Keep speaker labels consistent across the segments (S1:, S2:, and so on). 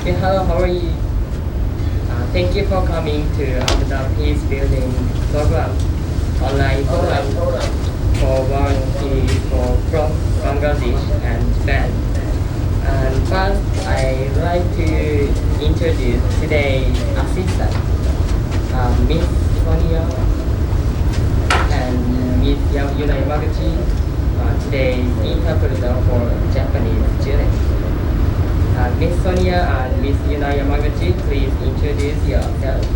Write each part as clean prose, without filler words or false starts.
S1: Okay, hello, how are you? Thank you for coming to Amda Peace Building Program, online forum for volunteers from Bangladesh and Japan. And first, I'd like to introduce today's assistant, Miss Sonia and Miss Yuna Yamaguchi, today's interpreter for Japanese students. Miss Sonia and Miss Yuna Yamaguchi, please introduce yourself.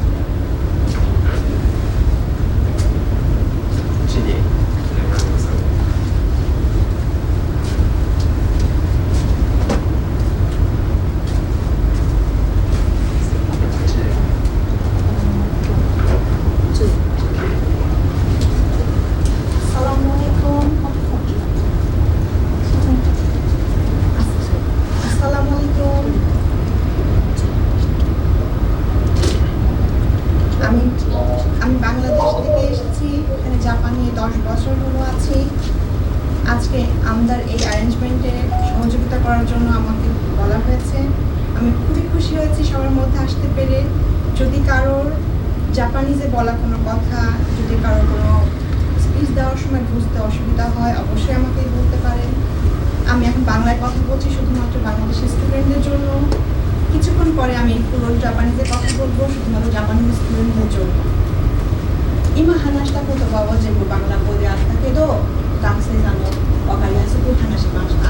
S2: আমি বাংলাদেশ থেকে এসেছি, এখানে জাপানে 10 বছর হলো আছি। আজকে আমদার এই অ্যারেঞ্জমেন্টে সহযোগিতা করার জন্য আমাকে বলা হয়েছে। আমি খুবই খুশি হয়েছি সবার মধ্যে আসতে পেরে। যদি কারোর জাপানিজে বলা কোনো কথা, যদি কারোর কোনো স্পিচ দেওয়ার সময় বুঝতে অসুবিধা হয়, অবশ্যই আমাকে বলতে পারেন। আমি এখন বাংলায় কথা বলছি শুধুমাত্র বাংলাদেশের স্টুডেন্টদের জন্য। কিছুক্ষণ পরে আমি পুরো জাপানিজে কথা বলবো শুধুমাত্র জাপানিজ স্টুডেন্টদের জন্য。今話した言葉を全部バングラ語であったけど、学生さんも分かりやすく話しました。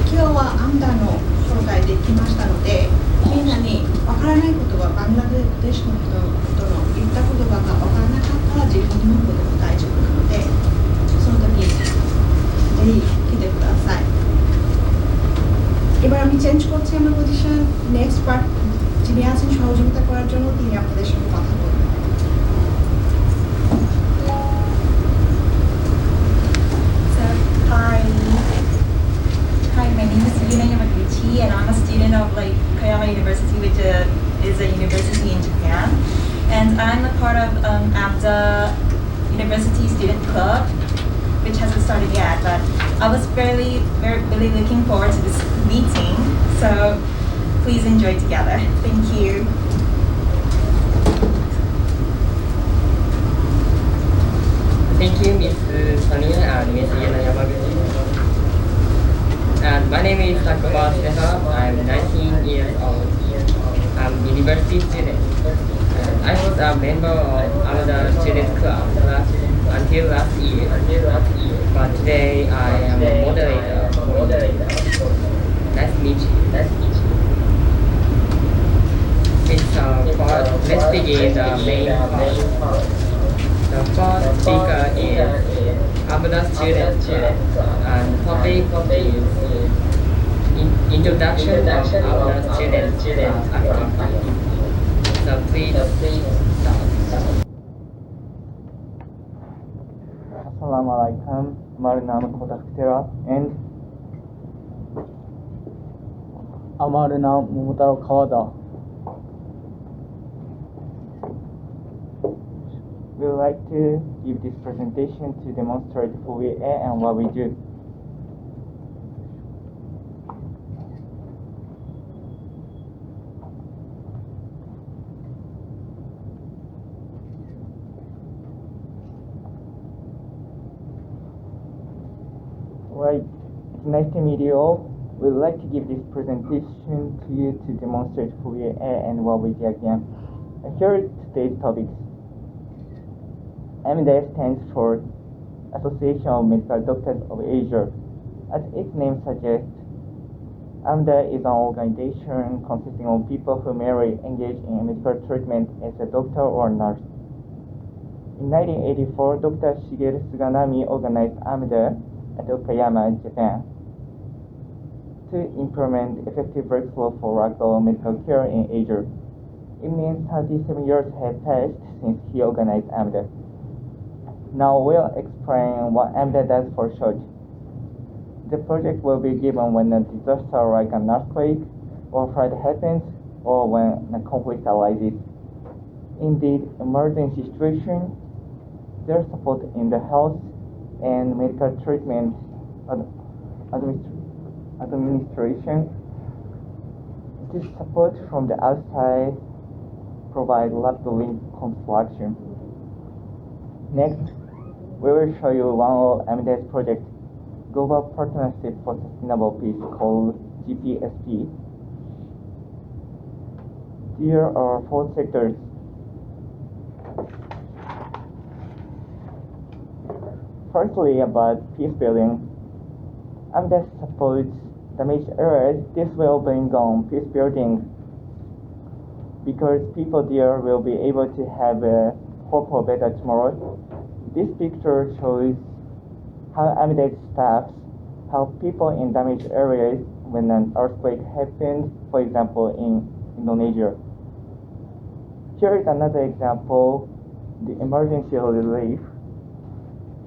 S2: 今日はアンダの紹介できましたので、みんなに分からない言葉、バングラデシュの人の言った言葉が分からなかったら自分の方でも大丈夫なので、その時ぜひ来てください。এবার আমি চেঞ্জ করছি আমার পজিশন। নেক্সট পার্ট যিনি আছেন সহযোগিতা করার জন্য, তিনি আপনাদের সঙ্গে কথা বলবেন।
S3: Hi, my name is Yuna Yamaguchi, and I'm a student of Okayama University, which is a university in Japan. And I'm a part of AMDA University Student Club, which hasn't started yet, but I was really looking forward to this meeting, so please enjoy together. Thank you.
S1: Thank you, Miss Sonia and Miss Yuna Yamaguchi. And my name is Takuma Seha. I'm 19 years old. I'm a university student. And I was a member of Amda Student Club until last year. But today I am a moderator. Nice to meet you. Let's begin the main part. The first speaker is Amda student, and the topic is introduction of Amda student activity. So please start.
S4: Assalamualaikum. हमारा नाम कोटाक्तेरा and हमारा नाम मोमोतारो Kawada. We would like to give this presentation to demonstrate who we are and what we do. Right, nice to meet you all. We would like to give this presentation to you to demonstrate who we are and what we do again. Here is today's topics. AMDA stands for Association of Medical Doctors of Asia. As its name suggests, AMDA is an organization consisting of people who merely engage in medical treatment as a doctor or nurse. In 1984, Dr. Shigeru Suganami organized AMDA at Okayama, Japan, to implement effective workflow for local medical care in Asia. It means 37 years have passed since he organized AMDA. Now we'll explain what AMDA does for short. The project will be given when a disaster like an earthquake or flood happens, or when a conflict arises. In the emergency situation, their support in the health and medical treatment administration This support from the outside provides lab-to-link construction. Next, we will show you one of AMDA's projects, Global Partnership for Sustainable Peace, called Gpsp. There are 4 sectors. Firstly, about peace building. AMDA supports damaged areas. This will bring on peace building because people there will be able to have a hope for better tomorrow. This picture shows how AMDA staff help people in damaged areas when an earthquake happens, for example, in Indonesia. Here is another example, the emergency relief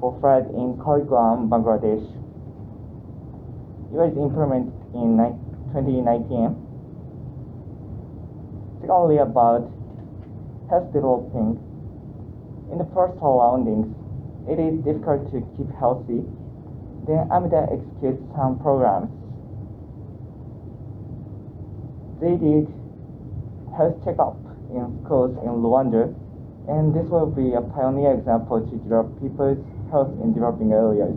S4: for flood in Okayama, Bangladesh. It was implemented in 2019. Secondly, about health developing. In the first surroundings, it is difficult to keep healthy. Then AMDA executes some programs. They did health checkup in schools in Rwanda, and this will be a pioneer example to develop people's health in developing areas.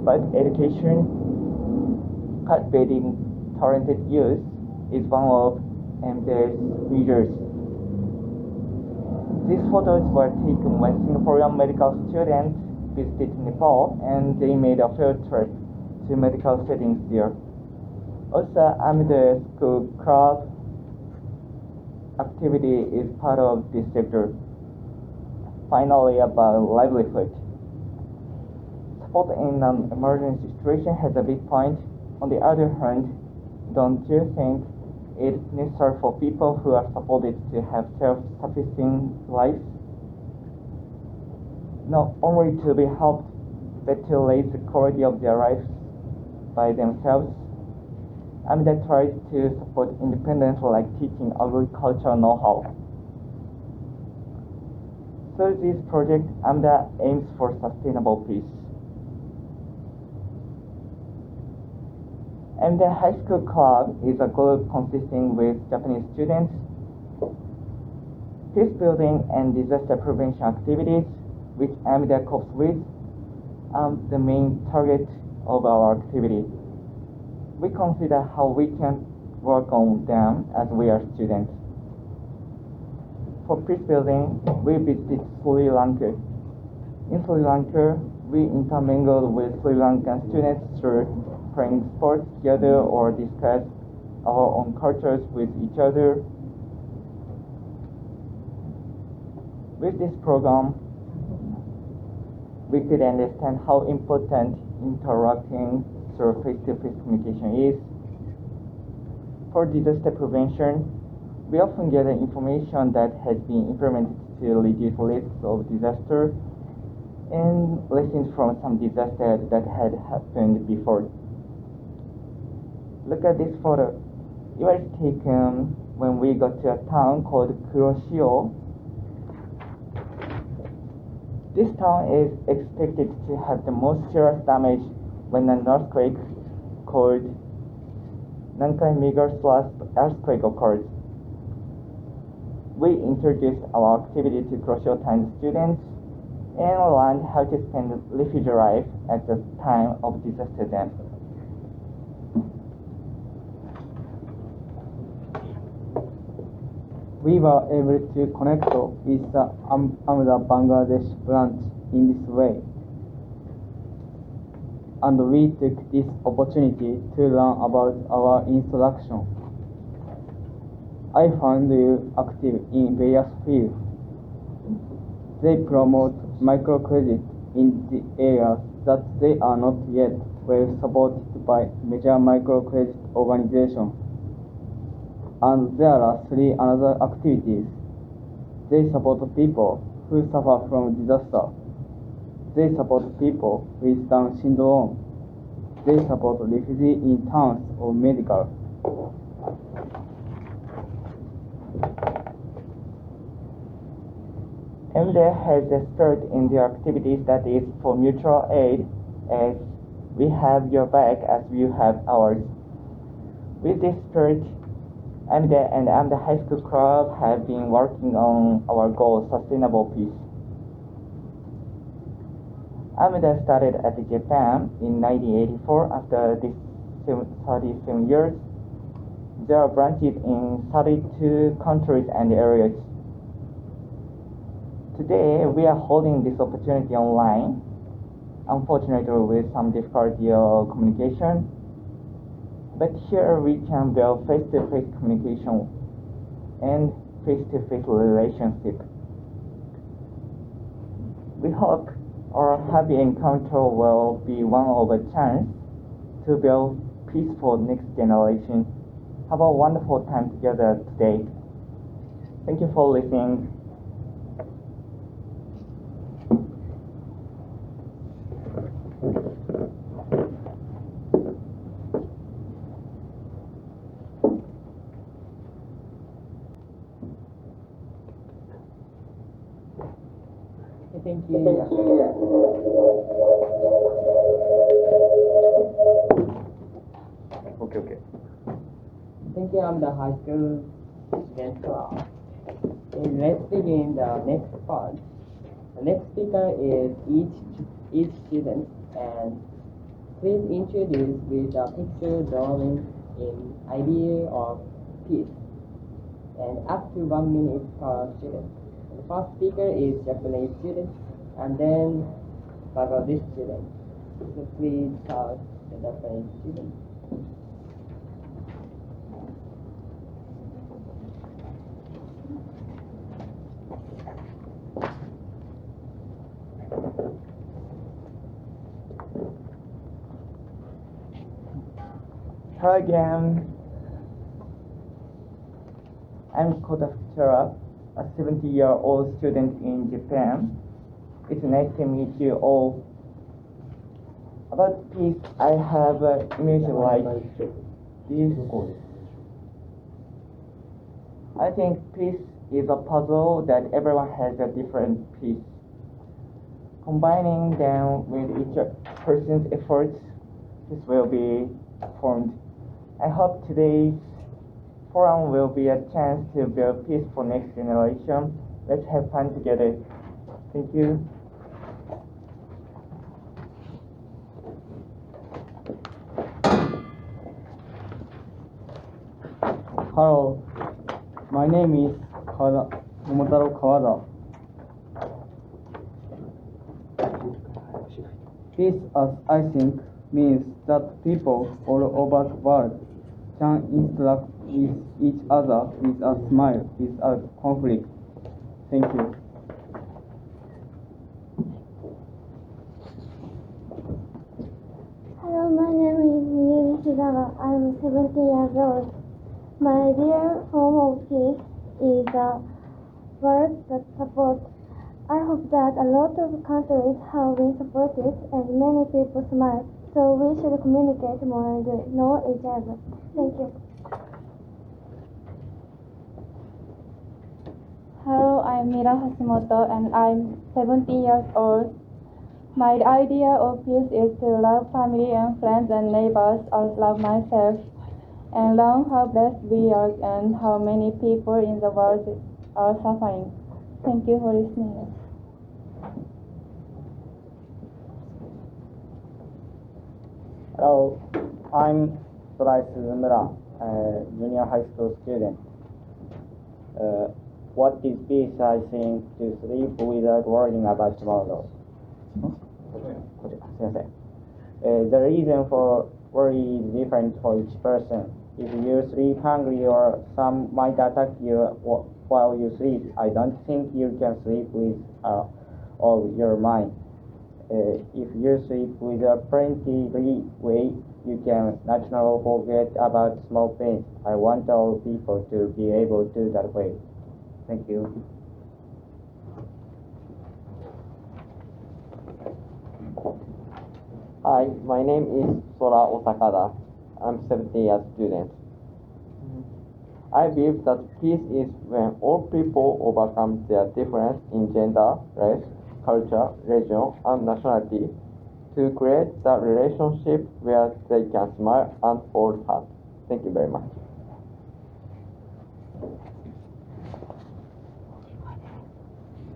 S4: But education, cultivating talented youth is one of AMDA's measures. These photos were taken when Singaporean medical students visited Nepal and they made a field trip to medical settings there. Also, AMDA school club activity is part of this sector. Finally, about livelihood. Support in an emergency situation has a big point. On the other hand, don't you think it's necessary for people who are supported to have self-sufficient lives? Not only to be helped, but to raise the quality of their lives by themselves. AMDA tries to support independence like teaching agricultural know-how. Through this project, AMDA aims for sustainable peace. AMDA High School Club is a group consisting with Japanese students. Peace building and disaster prevention activities, which AMDA copes with, are the main target of our activity. We consider how we can work on them as we are students. For peace building, we visited Sri Lanka. In Sri Lanka, we intermingled with Sri Lankan students through playing sports together or discuss our own cultures with each other. With this program, we could understand how important interacting through face-to-face communication is. For disaster prevention, we often gather information that has been implemented to reduce risks of disaster and lessons from some disasters that had happened before. Look at this photo. It was taken when we got to a town called Kuroshio. This town is expected to have the most serious damage when an earthquake called Nankai Megaslust earthquake occurs. We introduced our activity to Kuroshio town students and learned how to spend refugee life at the time of disaster then.
S5: We were able to connect with the AMDA Bangladesh branch in this way, and we took this opportunity to learn about our instruction. I found you active in various fields. They promote microcredit in the areas that they are not yet well supported by major microcredit organizations. And there are 3 other activities. They support people who suffer from disaster. They support people with Down syndrome. They support refugees in towns or medical.
S4: AMDA has a spirit in their activities that is for mutual aid, as we have your back as you have ours. With this spirit, AMDA and AMDA High School Club have been working on our goal, sustainable peace. AMDA started at Japan in 1984. After this 37 years, there are branches in 32 countries and areas. Today, we are holding this opportunity online, unfortunately with some difficulty of communication. But here we can build face-to-face communication and face-to-face relationship. We hope our happy encounter will be one of a chance to build peaceful next generation. Have a wonderful time together today. Thank you for listening.
S1: Thank you.
S4: Okay.
S1: Thank you, I'm the high school student club. And let's begin the next part. The next speaker is each student, and please introduce with a picture drawing in idea of peace, and up to 1 minute per student. The first speaker is Japanese student, and then Bangladesh student. So please start the Japanese student.
S4: Hello again. I'm Kotafuchira, a 70-year-old student in Japan. It's nice to meet you all. About peace, I have an image like this. I think peace is a puzzle that everyone has a different piece. Combining them with each person's efforts, this will be formed. I hope today's forum will be a chance to build peace for next generation. Let's have fun together. Thank you.
S5: Hello, my name is Momotaro Kawada. Peace, as I think, means that people all over the world can interact with each other with a smile, without conflict. Thank you.
S6: Hello, my name is Miyuki Shigawa. I'm 17 years old. My ideal form of peace is a world that supports. I hope that a lot of countries have been supported and many people smile. So we should communicate more and know each other. Thank you.
S7: Hello, I'm Mira Hashimoto and I'm 17 years old. My idea of peace is to love family and friends and neighbors as love myself, and learn how blessed we are and how many people in the world are suffering. Thank you for listening.
S5: Hello, I'm Surai Suzumura, a junior high school student. What is peace? I think to sleep without worrying about tomorrow. The reason for worry is different for each person. If you sleep hungry or some might attack you while you sleep, I don't think you can sleep with all your mind. If you sleep with a plenty way, you can naturally forget about small things. I want all people to be able to do that way. Thank you.
S8: Hi, my name is Sora Osakada. I'm 17 years student. I believe that peace is when all people overcome their difference in gender, race, culture, religion, and nationality to create the relationship where they can smile and hold hands. Thank you very much.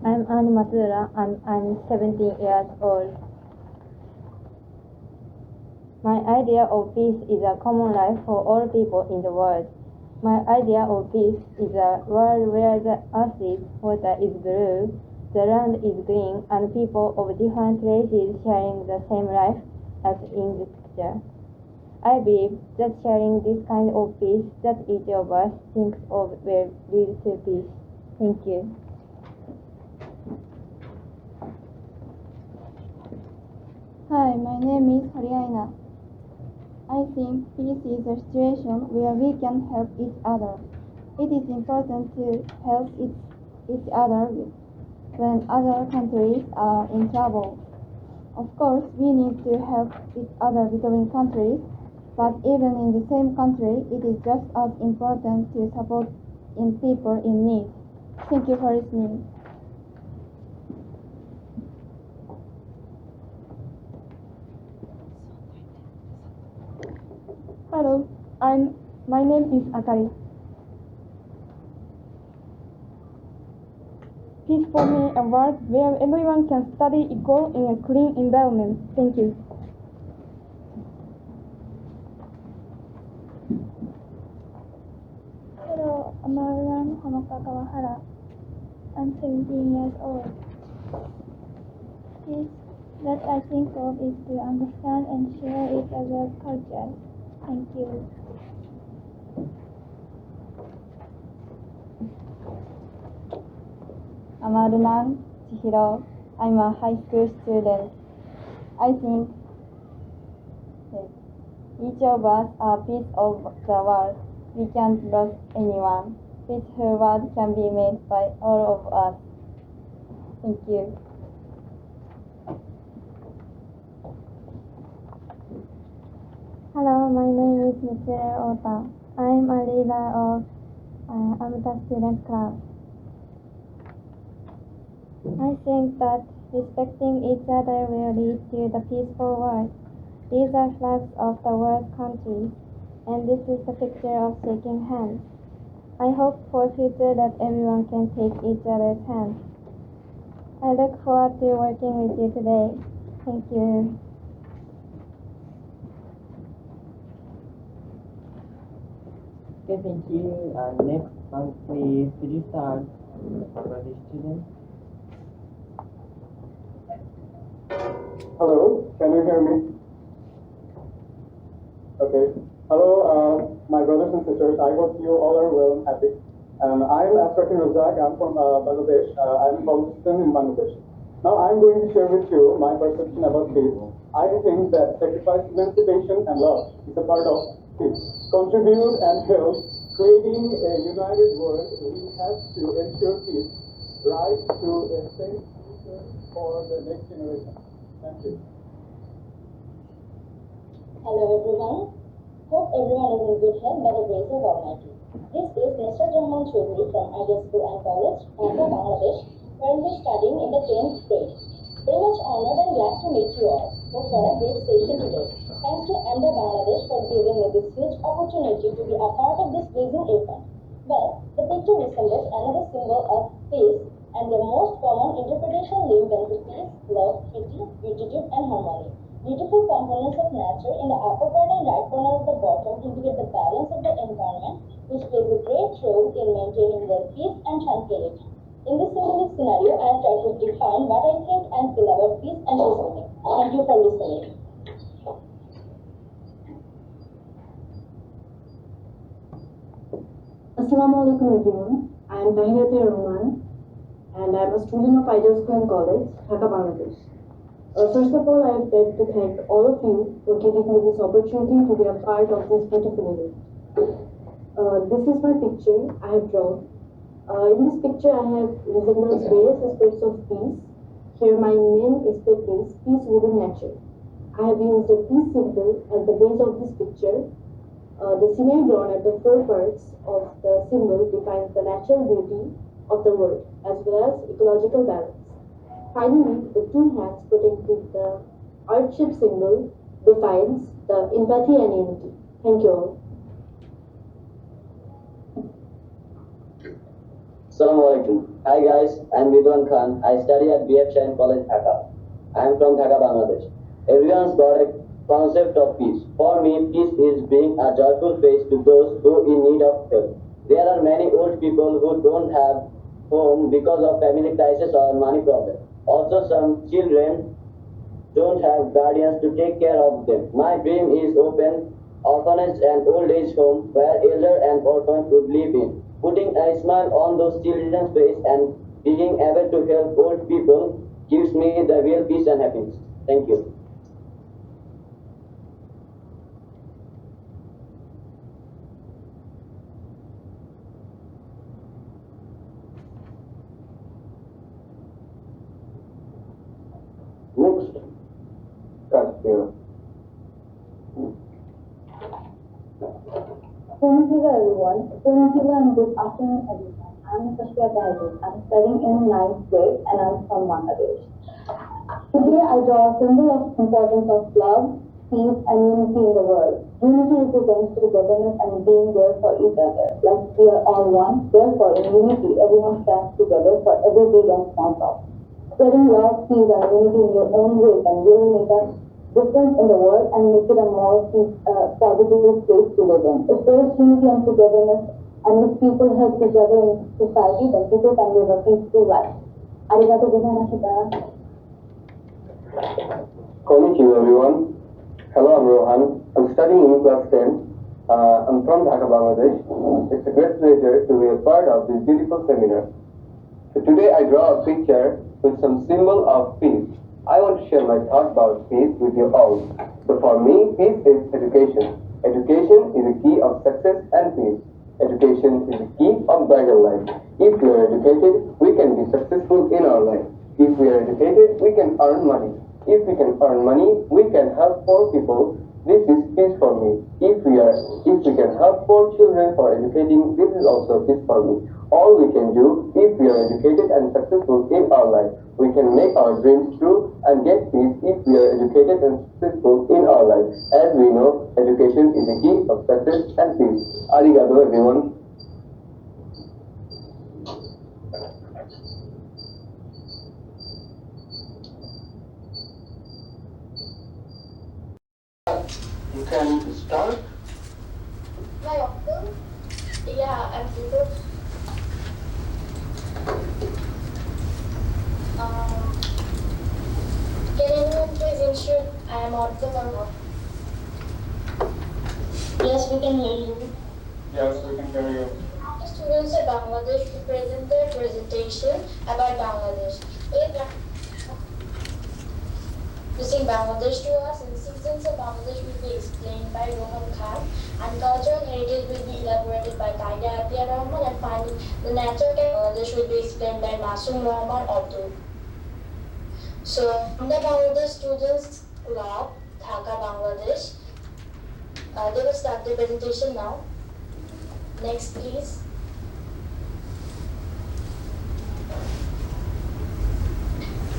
S7: I'm Annie Matsura and I'm 17 years old. My idea of peace is a common life for all people in the world. My idea of peace is a world where the earth is, water is blue, the land is green, and people of different races sharing the same life as in this picture. I believe that sharing this kind of peace that each of us thinks of will lead to peace. Thank you.
S6: Hi, my name is Hariaina. I think peace is a situation where we can help each other. It is important to help each other when other countries are in trouble. Of course, we need to help each other between countries, but even in the same country, it is just as important to support people in need. Thank you for listening.
S7: Hello, my name is Akari. Peace for me a world where everyone can study equal in a clean environment. Thank you.
S6: Hello, I'm Kawahara. I'm 17 years old. Peace that I think of is to understand and share each other's culture. Thank you.
S7: I'm Arunan Chihiro. I'm a high school student. I think that each of us are a piece of the world. We can't lose anyone. Peaceful world can be made by all of us. Thank you.
S6: Hello, my name is Mitsuru Ota. I'm a leader of Amda Student Club. I think that respecting each other will lead to the peaceful world. These are flags of the world countries, and this is a picture of shaking hands. I hope for future that everyone can take each other's hands. I look forward to working with you today. Thank you.
S4: Okay, thank you. Next one, please. Could you start Bangladesh student?
S9: Hello, can you hear me? Okay. Hello, my brothers and sisters. I hope you all are well and happy. I'm Asrakin Razak. I'm from Bangladesh. I'm a college student in Bangladesh. Now I'm going to share with you my perception about peace. I think that sacrifice, emancipation, and love is a part of peace. Contribute and help creating a united world. We have to ensure peace, right to a safe future for the next generation. Thank you.
S10: Hello everyone. Hope everyone is in good health by the grace of Almighty. This is Mr. Jaman Choudhury from Idea School and College, Dhaka, Bangladesh, currently studying in the 10th grade. Very much honored and glad to meet you all for a great session today. Thanks to AMDA Bangladesh for giving me this huge opportunity to be a part of this blazing event. Well, the picture resembles another symbol of peace, and the most common interpretation linked them to peace, love, pity, gratitude, and harmony. Beautiful components of nature in the upper part and right corner of the bottom indicate the balance of the environment, which plays a great role in maintaining the peace and tranquility. In this symbolic scenario, I have tried to define what I think and feel about peace and peacemaking. Thank you for listening.
S11: Assalamu alaikum everyone. I am Tahirati Rahman and I am a student of Idea School and College, Dhaka, Bangladesh. First of all, I would like to thank all of you for giving me this opportunity to be a part of this beautiful event. This is my picture I have drawn. In this picture, I have resembled various aspects of peace. Here, my main aspect is peace within nature. I have used a peace symbol at the base of this picture. The scenery drawn at the four parts of the symbol defines the natural beauty of the world as well as ecological balance. Finally, the two hands protecting the heart-shaped symbol defines the empathy and unity. Thank you all.
S12: Assalamualaikum. Hi guys, I'm Ridwan Khan. I study at BF Shrine College, Dhaka. I am from Dhaka, Bangladesh. Everyone's got a concept of peace. For me, peace is being a joyful face to those who in need of help. There are many old people who don't have home because of family crisis or money problem. Also, some children don't have guardians to take care of them. My dream is open orphanage and old age home where elder and orphans would live in. Putting a smile on those children's face and being able to help old people gives me the real peace and happiness. Thank you.
S9: Next, Kashmir.
S11: Konnichiwa everyone. Konnichiwa and good afternoon everyone. I'm Fukushima Shrine. I'm studying in 9th grade and I'm from Bangladesh. Today I draw a symbol of importance of love, peace and unity in the world. Unity represents togetherness and being there for each other. Like we are all one, therefore in unity everyone stands together for every big and small problem. Spreading love, peace and unity in your own way can really make a difference in the world and make it a more positive place to live in. If there is unity and togetherness and if people help each other in society, then people can live a peaceful life. Arigato gozaimashita.
S9: Konnichiwa everyone. Hello, I'm Rohan. I'm studying in class 10. I'm from Dhaka, Bangladesh. It's a great pleasure to be a part of this beautiful seminar. So today I draw a picture with some symbol of peace. I want to share my thoughts about peace with you all. So for me, peace is education. Education is the key of success and peace. Education is the key of brighter life. If we are educated, we can be successful in our life. If we are educated, we can earn money. If we can earn money, we can help poor people. This is peace for me. If we can help poor children for educating, this is also peace for me. All we can do, if we are educated and successful in our life, we can make our dreams true and get peace if we are educated and successful in our life. As we know, education is the key of success and peace. Arigato everyone. You can start.
S10: My uncle? Yeah, I'm good. Can anyone please ensure I am audible or not? Yes, we can hear you.
S9: Yes, we can hear you.
S10: The students of Bangladesh will present their presentation about Bangladesh. Using Bangladesh to us, and citizens of Bangladesh will be explained by Rohan Khan, and cultural heritage will be elaborated by Taida Apia Rahman, and finally, the natural Bangladesh will be explained by Masum Rahman Abdul. So, the Bangladesh Students Club, Dhaka, Bangladesh, they will start the presentation now. Next, please.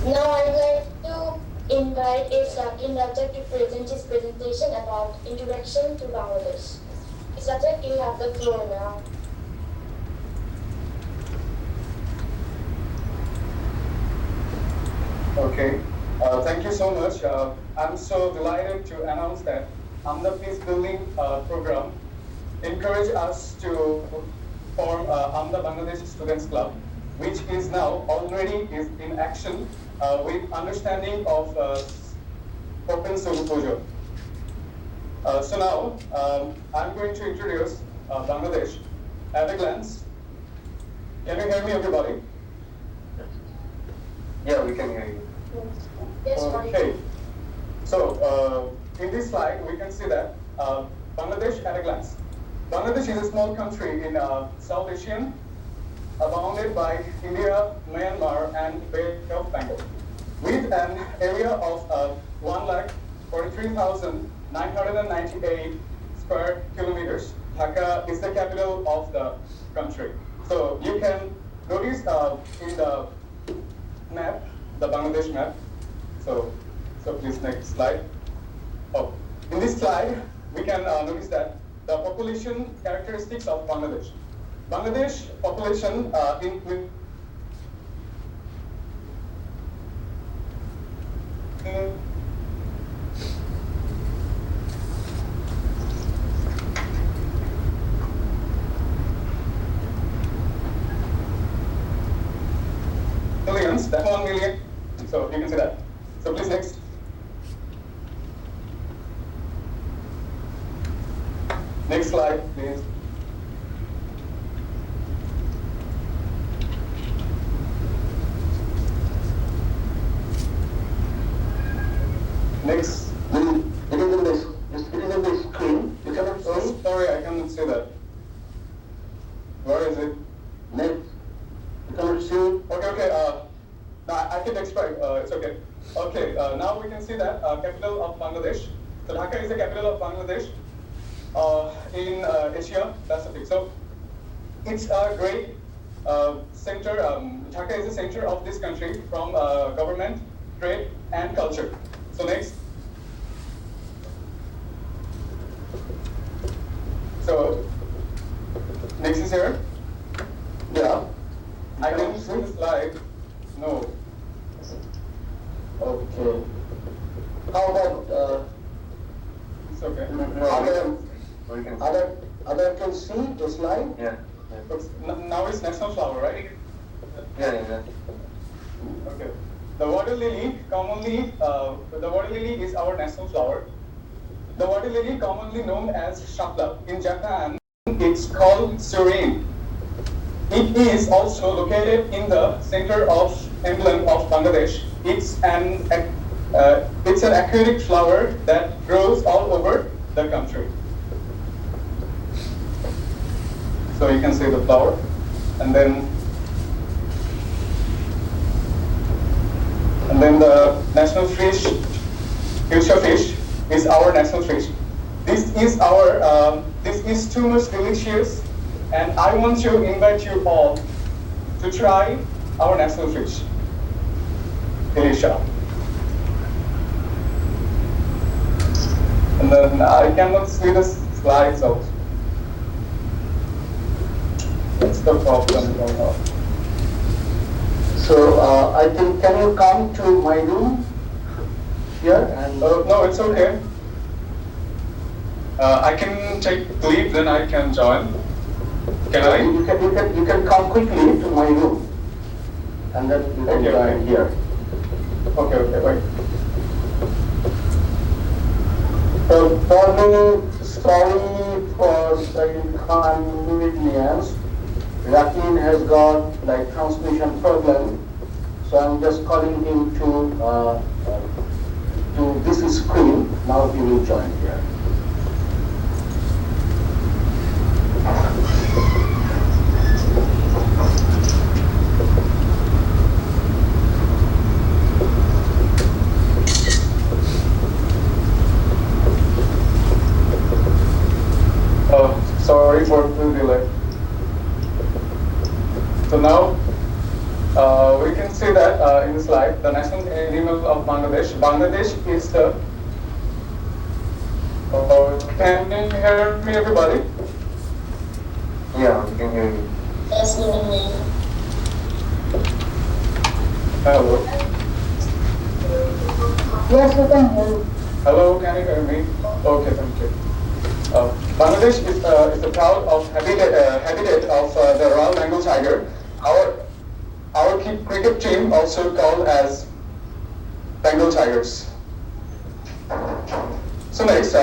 S10: Now, I'd like to invite Sakin Rajak to present his presentation about Introduction to Bangladesh. Rajak, you have the floor now.
S9: Okay, thank you so much. I'm so delighted to announce that AMDA Peace Building Program encouraged us to form AMDA Bangladesh Students Club, which is now already in action with understanding of open solution. So now I'm going to introduce Bangladesh at a glance. Can you hear me, everybody? Yeah, we can hear you.
S10: Yes,
S9: okay. So in this slide, we can see that Bangladesh at a glance. Bangladesh is a small country in South Asia, bounded by India, Myanmar, and Bay of Bengal, with an area of 1,43,998 square kilometers. Dhaka is the capital of the country. So you can notice in the map, the Bangladesh map. So please next slide. Oh, in this slide, we can notice that the population characteristics of Bangladesh. Bangladesh population in millions, that's 1 million. So you can see that. So please next. Next slide, please. Next. It is in this. It is in this screen. You cannot see. Oh, sorry, I cannot see that. Where is it? Next. You cannot see. Okay. No, I can explain. It's okay. Okay. Now we can see that capital of Bangladesh. So Dhaka is the capital of Bangladesh in Asia Pacific. So it's a great center. Dhaka is the center of this country from government, trade, and culture. So next. So next is here. Yeah. I can see the slide. No. Okay. How about it's okay. Other can see the slide? Yeah. Now it's national flower, right? Yeah. Okay. The water lily commonly, the water lily is our national flower. The water lily commonly known as shakla. In Japan, it's called serene. It is also located in the center of emblem of Bangladesh. It's an aquatic flower that grows all over the country. So you can see the flower, and then the national fish, fuchsia fish, is our national fish. This is too much delicious, and I want to invite you all to try our national fish, Elisha. And then I cannot see the slides out. That's the problem going on. So I think, can you come to my room here? And no, it's okay. I can take leave, then I can join. Can I? You can come quickly to my room, and then you can join here. Okay, wait. So, sorry for the inconvenience. Rakin has got like transmission problem, so I'm just calling him to this screen. Now he will join here. Sorry for the delay. So now we can see that in the slide, the national animal of Bangladesh. Bangladesh is the. Can you hear me, everybody? Yeah, we can hear you.
S10: Yes, we can hear you.
S9: Hello.
S11: Yes, we can hear you.
S9: Hello, can you hear me? Okay, thank you. Bangladesh is the proud of habitat of the Royal Bengal tiger. Our cricket team also called as Bengal Tigers. So next,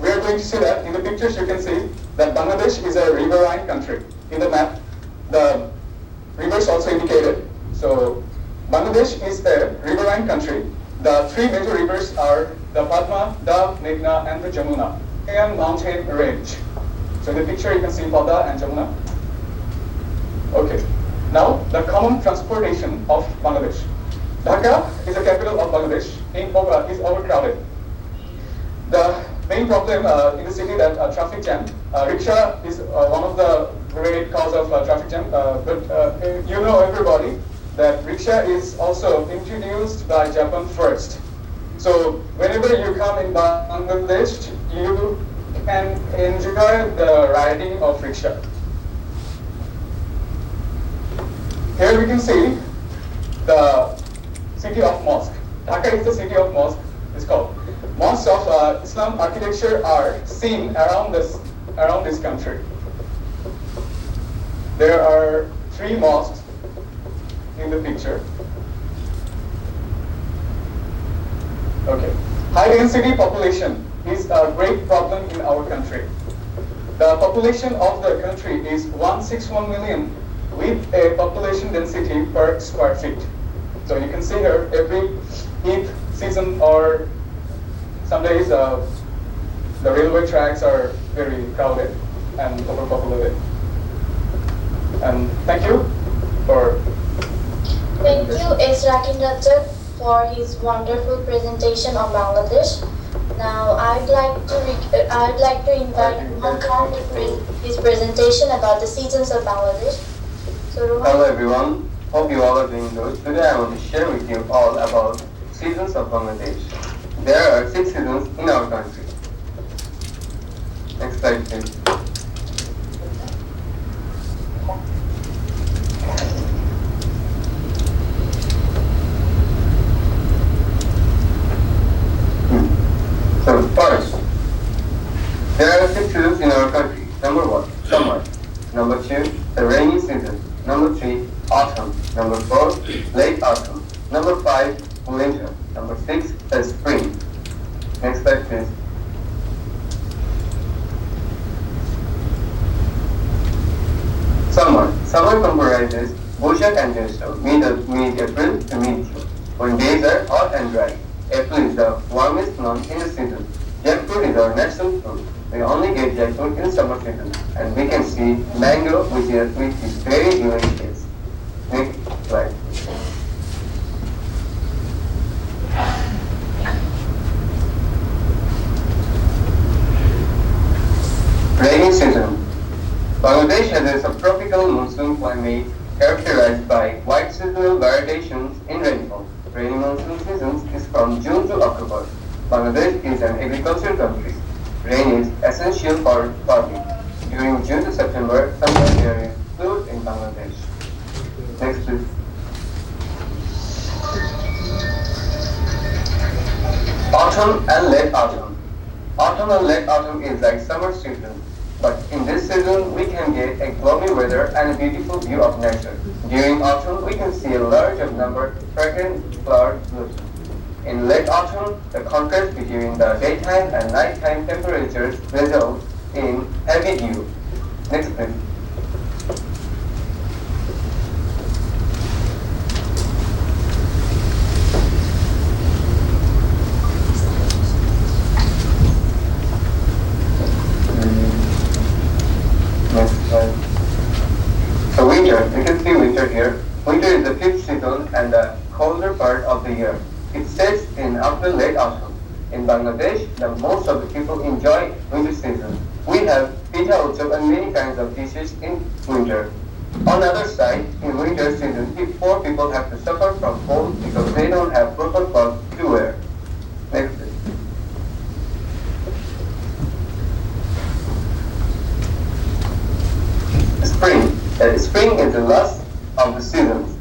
S9: we are going to see that in the pictures you can see that Bangladesh is a riverine country. In the map, the rivers also indicated. So Bangladesh is a riverine country. The three major rivers are the Padma, the Meghna, and the Jamuna, and mountain range. So in the picture you can see Padma and Jamuna. Okay. Now the common transportation of Bangladesh. Dhaka is the capital of Bangladesh. Is overcrowded. The main problem in the city that traffic jam. Rickshaw is one of the great cause of traffic jam. But you know everybody that rickshaw is also introduced by Japan first. So whenever you come in Bangladesh, you can enjoy the riding of rickshaw. Here we can see the city of mosque. Dhaka is the city of mosque. It's called. Mosques of Islam architecture are seen around this country. There are 3 mosques in the picture. Okay. High density population is a great problem in our country. The population of the country is 161 million with a population density per square feet. So you can see here every heat season or some days the railway tracks are very crowded and overpopulated. And thank you for.
S13: Thank you, Esrakin Rajak, for his wonderful presentation on Bangladesh. Now, I'd like to invite Rohan Khan to bring his presentation about the seasons of Bangladesh. So, Rohan.
S14: Hello everyone, hope you all are doing good. Today I want to share with you all about seasons of Bangladesh. There are 6 seasons in our country. Next slide please. So first, there are 6 seasons in our country. Number 1, summer. Number 2, the rainy season. Number 3, autumn. Number 4, late autumn. Number 5, winter. Number 6, the spring. Next slide please. Summer. Summer comprises Boshak and Jaisto, mid-April to mid-June, when days are hot and dry. April is the warmest month in the season. Jackfruit is our national fruit. We only get jackfruit in summer season, and we can see mango, which is very delicious. Next slide. Rainy season. Bangladesh has a subtropical monsoon climate characterized by wide seasonal variations in rainfall. Rainy monsoon seasons is from June to October. Bangladesh is an agricultural country. Rain is essential for farming. During June to September, sometimes there is flood in Bangladesh. Next please. Autumn and late autumn. Autumn and late autumn is like summer season. But in this season, we can get a gloomy weather and a beautiful view of nature. During autumn, we can see a large number of fragrant flowers bloom. In late autumn, the contrast between the daytime and nighttime temperatures results in heavy dew. Next please. So winter, you can see winter here. Winter is the 5th season and the colder part of the year. It sets in after late autumn. In Bangladesh, most of the people enjoy winter season. We have pita utsav and many kinds of dishes in winter. On the other side, in winter season, poor people have to suffer from cold because they don't have proper clothes to wear. Next please. Spring. Spring is the last of the seasons,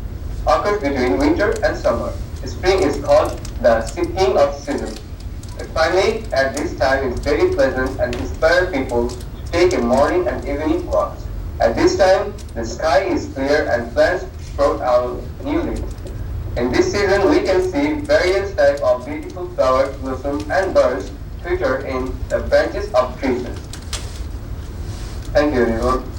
S14: occurs between winter and summer. Spring is called the king of seasons. The climate at this time is very pleasant and inspires people to take a morning and evening walks. At this time, the sky is clear and plants sprout out newly. In this season, we can see various types of beautiful flowers blossom and birds twitter in the branches of trees. Thank you, everyone.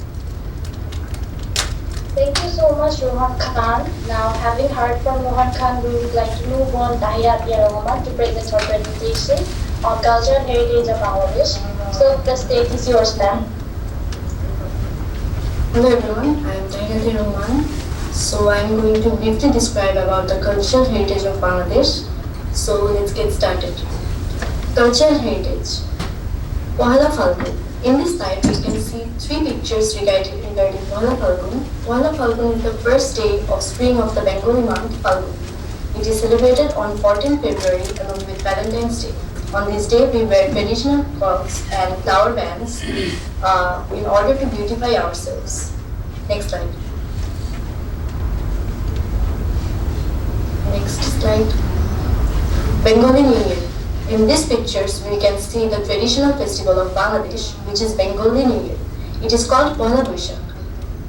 S13: Thank you so much, Rohan Khan. Now, having heard from Rohan Khan, we would like to move on Tahira Rahman to present her presentation on culture and heritage of Bangladesh. So, the stage is yours, ma'am.
S11: Hello everyone, I am Tahira Rahman. So I am going to briefly describe about the cultural heritage of Bangladesh. So let's get started. Cultural heritage. Pohala Falgun. In this slide, we can see 3 pictures regarding Pohala Falgun. Pohala Falgun is the first day of spring of the Bengali month Falgun. It is celebrated on 14th February along with Valentine's Day. On this day, we wear traditional clothes and flower bands in order to beautify ourselves. Next slide.
S15: Bengali New Year. In these pictures, we can see the traditional festival of Bangladesh, which is Bengali New Year. It is called Poila Boishakh.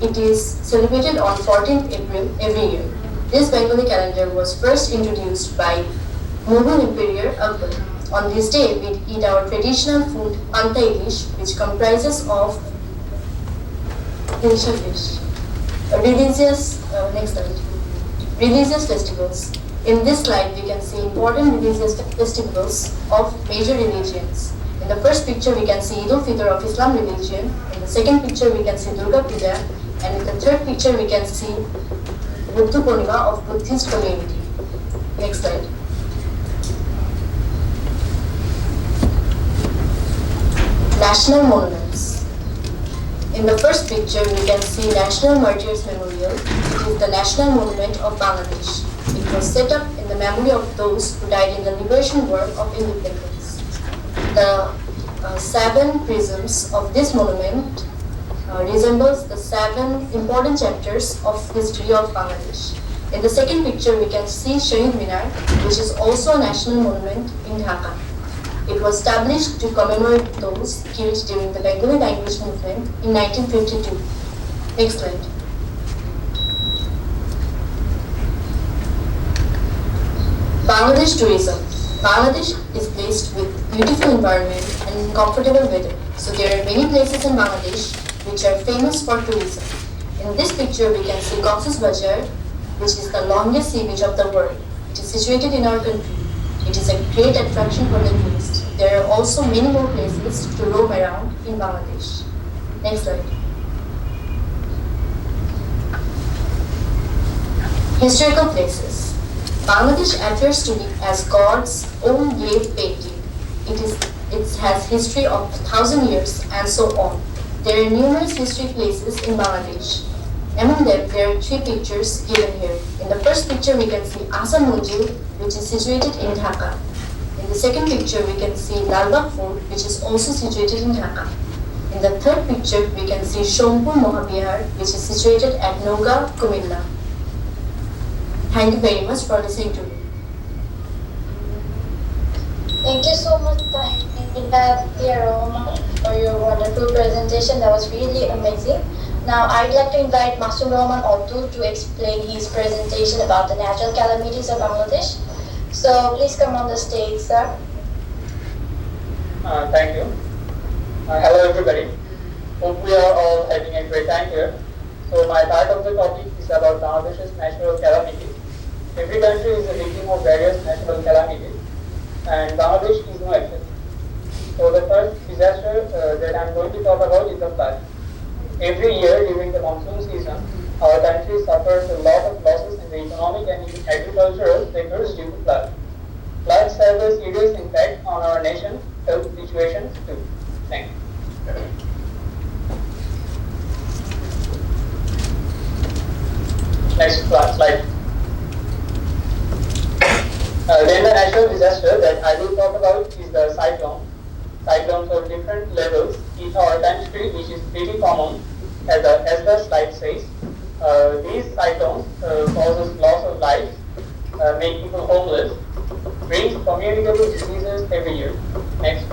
S15: It is celebrated on 14th April every year. This Bengali calendar was first introduced by Mughal Emperor Akbar. On this day, we eat our traditional food, Untitled, which comprises of religious festivals. In this slide, we can see important religious festivals of major religions. In the first picture, we can see Eid al-Fitr of Islam religion. In the second picture, we can see Durga Puja. And in the third picture, we can see Buddha Purnima of Buddhist community. Next slide. National monuments. In the first picture, we can see National Martyrs Memorial, which is the national monument of Bangladesh. It was set up in the memory of those who died in the Liberation War of Independence. The 7 prisms of this monument resembles the 7 important chapters of history of Bangladesh. In the second picture, we can see Shahid Minar, which is also a national monument in Dhaka. It was established to commemorate those killed during the Bengali language movement in 1952. Next slide. Bangladesh tourism. Bangladesh is blessed with beautiful environment and comfortable weather. So there are many places in Bangladesh which are famous for tourism. In this picture, we can see Cox's Bazar, which is the longest sea beach of the world. It is situated in our country. It is a great attraction for the tourists. There are also many more places to roam around in Bangladesh. Next slide. Historical places. Bangladesh appears to be as God's own grave painting. It has history of 1,000 years and so on. There are numerous history places in Bangladesh. Among them, there are 3 pictures given here. In the first picture, we can see Asa Manjil, which is situated in Dhaka. In the second picture, we can see Lalbagh Fort, which is also situated in Dhaka. In the third picture, we can see Shompur Mohabihar, which is situated at Noga, Kumilla. Thank you very much for listening to me.
S13: Thank you so much, Amda Pirahoma, for your wonderful presentation. That was really amazing. Now, I'd like to invite Masum Rahman Abdul to explain his presentation about the natural calamities of Bangladesh. So, please come on the stage, sir.
S16: Thank you. Hello, everybody. Hope we are all having a great time here. So, my part of the topic is about Bangladesh's natural calamities. Every country is a victim of various natural calamities, and Bangladesh is no exception. So, the first disaster that I'm going to talk about is the flood. Every year during the monsoon season, our country suffers a lot of losses in the economic and agricultural sectors due to flood. Floods have a serious impact on our nation's health situation too. Thank you. Next slide. Then the natural disaster that I will talk about is the cyclone. Cyclones of different levels in our country, which is pretty common, as the slide says. These cyclones causes loss of life, make people homeless, brings communicable diseases every year. Next.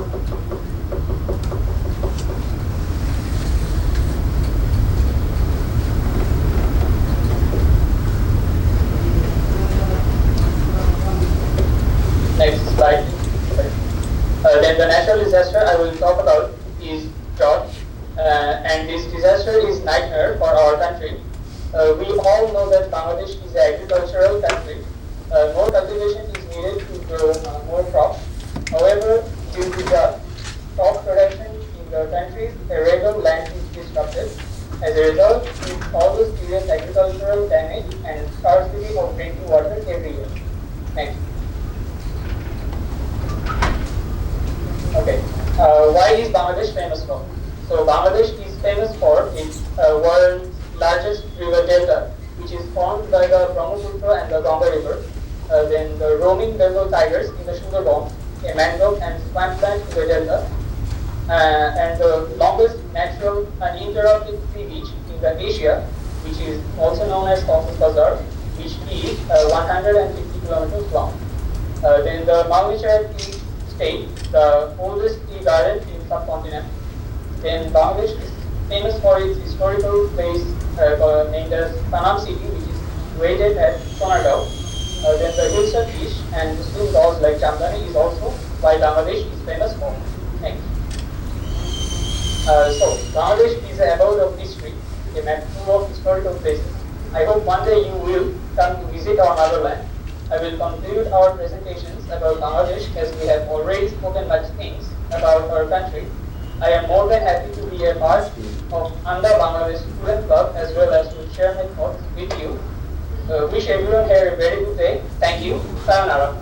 S16: Next slide. Then the natural disaster I will talk about is drought, and this disaster is nightmare for our country. We all know that Bangladesh is an agricultural country. More cultivation is needed to grow more crops. However, due to the crop production in the country's arable land is disrupted. As a result, it causes serious agricultural damage and scarcity of drinking water every year. Next. Okay, why is Bangladesh famous for? So Bangladesh is famous for its world's largest river delta, which is formed by the Brahmaputra and the Ganga river. Then the roaming Bengal tigers in the Sundarban, a mangrove and swampland in the delta, and the longest natural uninterrupted sea beach in the Asia, which is also known as Cox's Bazar, which is 150 kilometers long. Then the Bangladesh tea state, the oldest tea garden in subcontinent. Then Bangladesh is famous for its historical place named as Tanam City, which is situated at Sonargaon. Then the hills of fish and Muslim dolls like Jamdani is also why Bangladesh is famous for. Next. So Bangladesh is a abode of history, a map full of historical places. I hope one day you will come to visit our motherland. I will conclude our presentations about Bangladesh as we have already spoken much things about our country. I am more than happy to be a part of AMDA Bangladesh Student Club as well as to share my thoughts with you. Wish everyone here a very good day. Thank you. Sayonara.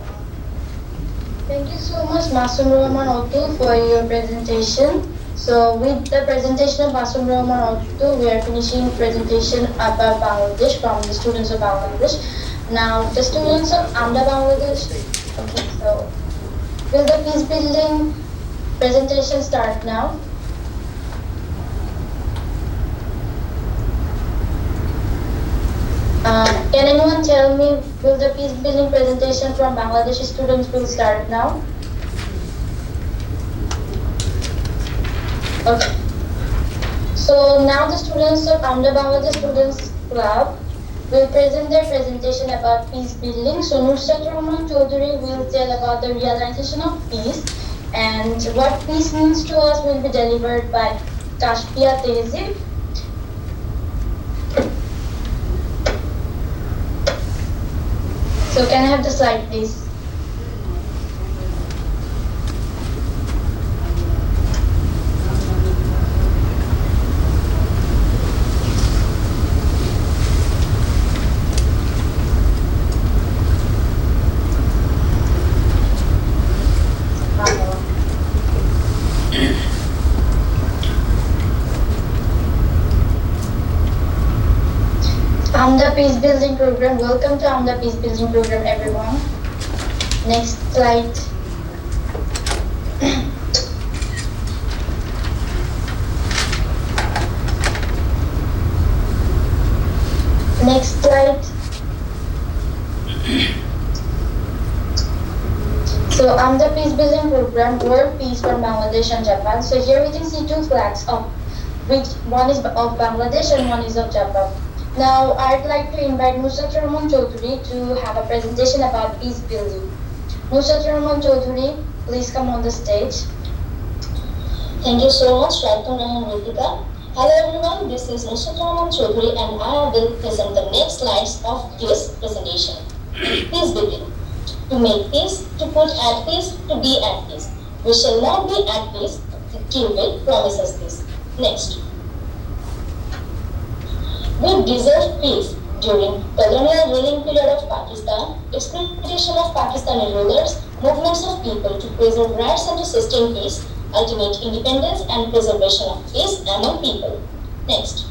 S13: Thank you so much, Masum Rahman Ottu, for your presentation. So with the presentation of Masum Rahman Ottu, we are finishing presentation about Bangladesh from the students of Bangladesh. Now the students of AMDA Bangladesh. Okay, so will the peace building presentation start now? Can anyone tell me, will the peace building presentation from Bangladeshi students will start now? Okay. So now the students of AMDA Bangladesh Students Club will present their presentation about peace building. So Nusrat Rahman Chaudhary will tell about the realization of peace and what peace means to us will be delivered by Kashpia Tehzib. So can I have the slide, please? AMDA Peace Building Program. Welcome to AMDA Peace Building Program, everyone. Next slide. Next slide. So AMDA Peace Building Program, World Peace from Bangladesh and Japan. So here we can see two flags of which one is of Bangladesh and one is of Japan. Now, I'd like to invite Nusrat Rahman Chaudhary to have a presentation about peace building. Nusrat Rahman Chaudhary, please come on the stage.
S10: Thank you so much, Ratan and Ritika. Hello everyone, this is Nusrat Rahman Chaudhary and I will present the next slides of this presentation. Peace building. To make peace, to put at peace, to be at peace. We shall not be at peace, the king will promise us this. Next. We deserve peace during colonial ruling period of Pakistan, exploitation of Pakistani rulers, movements of people to preserve rights and to sustain peace, ultimate independence and preservation of peace among people. Next.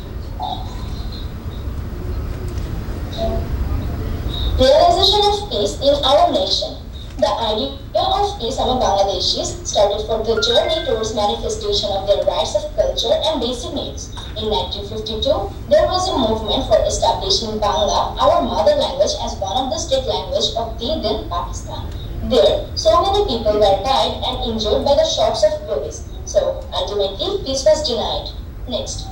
S10: Realization of peace in our nation. The idea of peace among Bangladeshis started from the journey towards manifestation of their rights of culture and basic needs. In 1952, there was a movement for establishing Bangla, our mother language, as one of the state language of the then Pakistan. There, so many people were died and injured by the shots of police. So, ultimately, peace was denied. Next.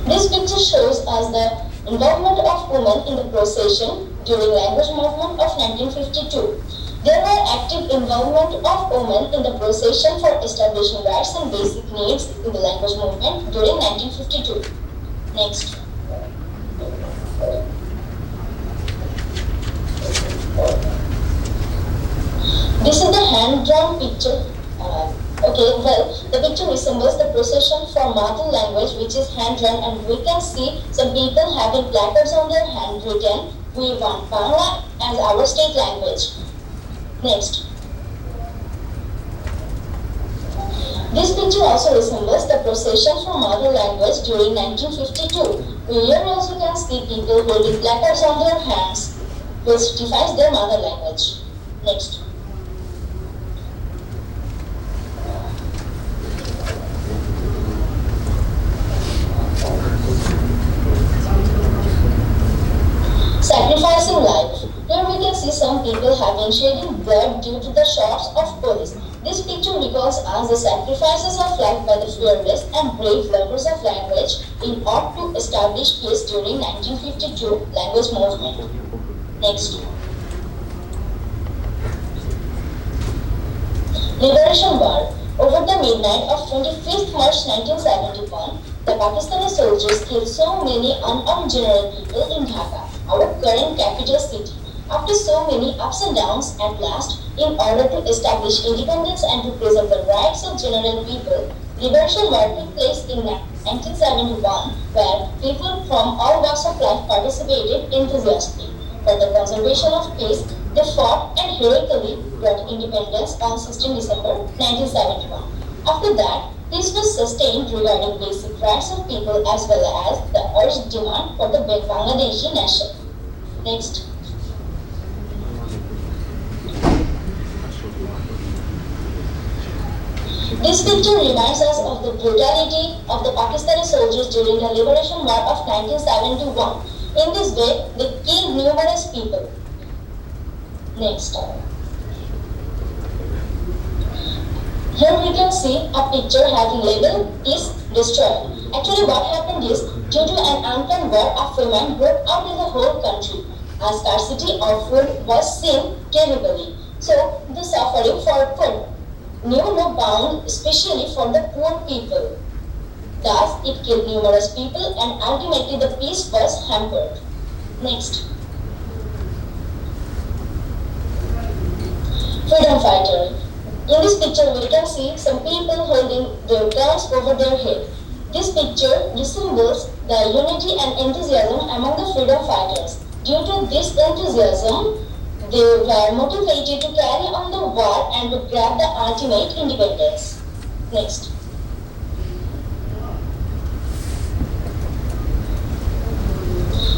S10: This picture shows us the involvement of women in the procession during language movement of 1952. There were active involvement of women in the procession for establishing rights and basic needs in the language movement during 1952. Next. This is the hand-drawn picture. The picture resembles the procession for Mother language, which is hand-drawn, and we can see some people having placards on their hand written, "We want Bangla as our state language." Next. This picture also resembles the procession for Mother language during 1952. Here also can see people holding placards on their hands, which defines their mother language. Next. Sacrificing life. people have been shedding blood due to the shots of police. This picture recalls us the sacrifices of life by the fearless and brave lovers of language in order to establish peace during 1952 language movement. Next. Liberation War. Over the midnight of 25th March 1971, the Pakistani soldiers killed so many unarmed general people in Dhaka, our current capital city. After so many ups and downs, at last, in order to establish independence and to preserve the rights of general people, Liberation War took place in 1971, where people from all walks of life participated enthusiastically. For the conservation of peace, they fought and heroically brought independence on 16 December 1971. After that, peace was sustained regarding basic rights of people as well as the urged demand for the Bangladeshi nation. Next. This picture reminds us of the brutality of the Pakistani soldiers during the Liberation War of 1971. In this way, they killed numerous people. Next. Here we can see a picture having label is destroyed. Actually what happened is, due to an unplanned war, a famine broke out in the whole country. A scarcity of food was seen terribly. So the suffering for food knew no bound, especially for the poor people. Thus it killed numerous people and ultimately the peace was hampered. Next. Freedom fighter. In this picture we can see some people holding their guns over their head. This picture resembles the unity and enthusiasm among the freedom fighters. Due to this enthusiasm, they were motivated to carry on the war and to grab the ultimate independence. Next.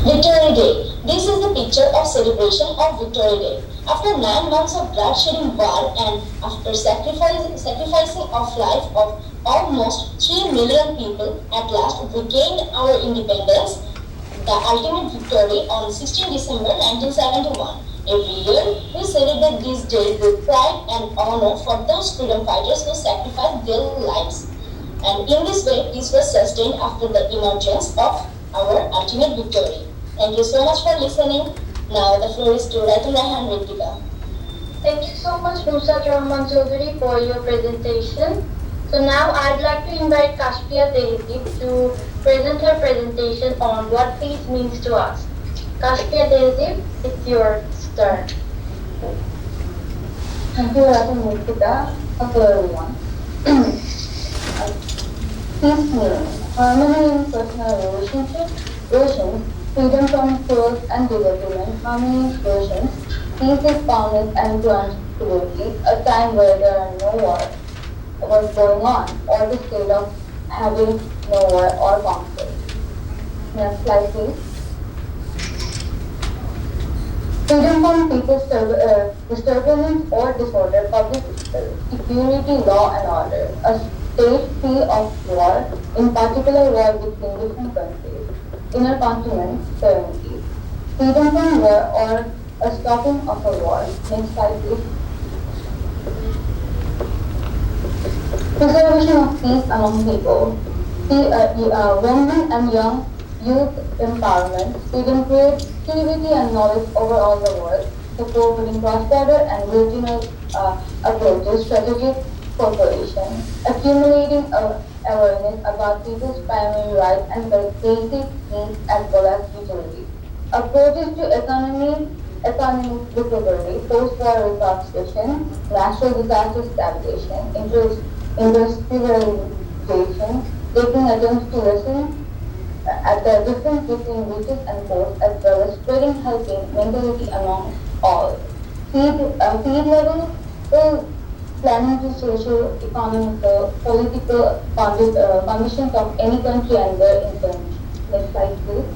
S10: Victory Day. This is the picture of celebration of Victory Day. After 9 months of bloodshedding war and after sacrificing of life of almost 3 million people, at last we gained our independence, the ultimate victory on 16 December 1971. Every year, we celebrate this day with pride and honor for those freedom fighters who sacrificed their lives. And in this way, peace was sustained after the emergence of our ultimate victory. Thank you so much for listening. Now the floor is to Raitul Rehan Ritika.
S13: Thank you so much, Nusrat Rahman Chaudhary, for your presentation. So now I'd like to invite Kashfia Tehzib to present her presentation on what peace means to us. Kashfia Tehzib, it's your turn.
S11: Thank you, Raitul Ritika. Hello everyone. Peace means harmony in personal relations, freedom from force and disagreement, harmony in relations. Peace is found in tranquility, a time where there are no wars was going on, or the state of having no war or conflict. Next slide, please. Freedom from people's disturbance or disorder, public security, law and order. A state free of war, in particular war between different countries. Inner continent, serenity. Freedom from war or a stopping of a war. Next slide, please. Preservation of peace among people. Women and young youth empowerment, freedom, creativity and knowledge over all the world, supporting cross-border and regional approaches, strategic cooperation, accumulating awareness about people's primary rights and basic needs as well as utilities. Approaches to economic recovery, post-war reconstruction, natural disaster stabilization, industrialization, taking attempts to lessen at the difference between riches and poor, as well as spreading helping mentality among all. Field level, planning to social, economical, political conditions of any country and their influence. Next slide, please.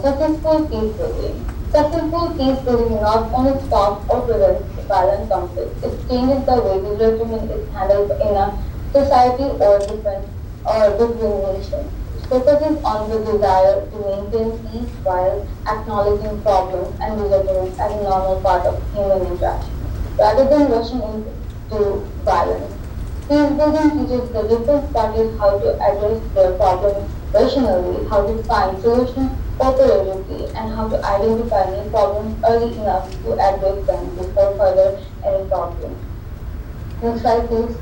S11: Successful peace building. Successful peace building not only stops or prevents violent conflict, it changes the way disagreement is handled in a society or between nations.
S10: focuses on the desire to maintain peace while acknowledging problems and resolutions as a normal part of human interaction, rather than rushing into violence. Peace building teaches the different parties how to address their problems rationally, how to find solutions cooperatively, and how to identify new problems early enough to address them before further any problems. Next slide, please.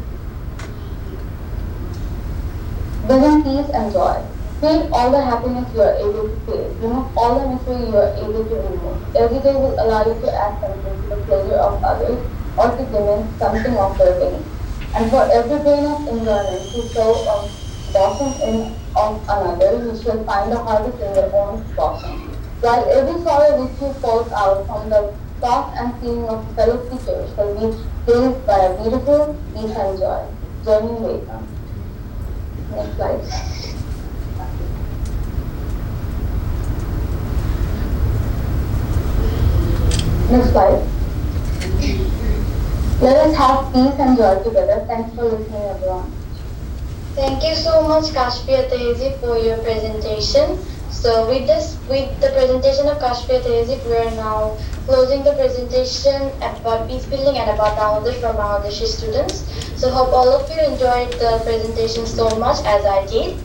S10: Building peace and joy. Create all the happiness you are able to create. Remove all the misery you are able to remove. Every day will allow you to add something to the pleasure of others or to diminish something of their pain. And for every grain of enjoyment you sow or blossom in of another, you shall find the harvest in your own blossom. While every sorrow which you falls out from the thought and feeling of fellow creatures shall be replaced by a beautiful peace and joy. Journey later. Next slide. Next slide. Let us have peace and joy together. Thanks for listening, everyone.
S13: Thank you so much, Kashfi Atehezi, for your presentation. So with the presentation of Kashfi Atehezi, we are now closing the presentation about peace building and about Bangladesh from Bangladeshi students. So hope all of you enjoyed the presentation so much as I did.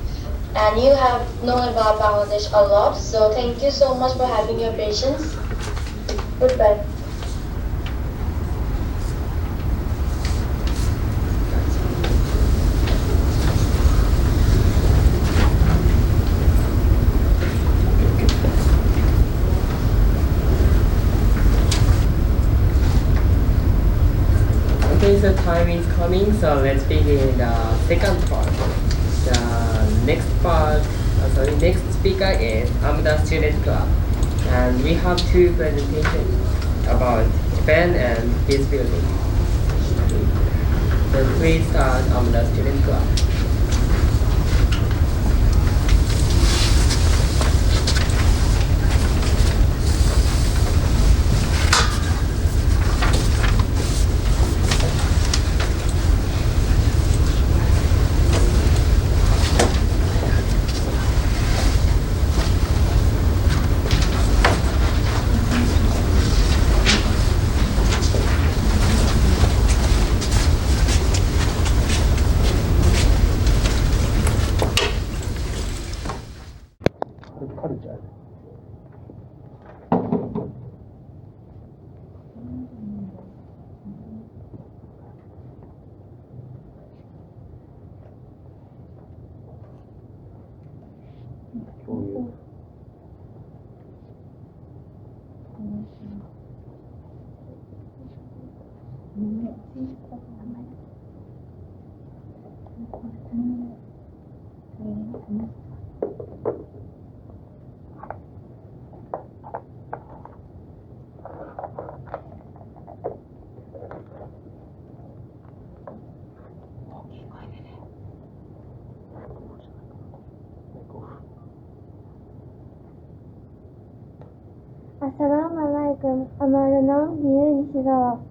S13: And you have known about Bangladesh a lot. So thank you so much for having your patience. Goodbye.
S1: Okay, so time is coming, so let's begin the second part. The next speaker is Amda Student Club, and we have two presentations about Japan and peace building. So please start Amda Student Club.
S6: Assalamualaikum. Amarunam Hiru Nishigawa.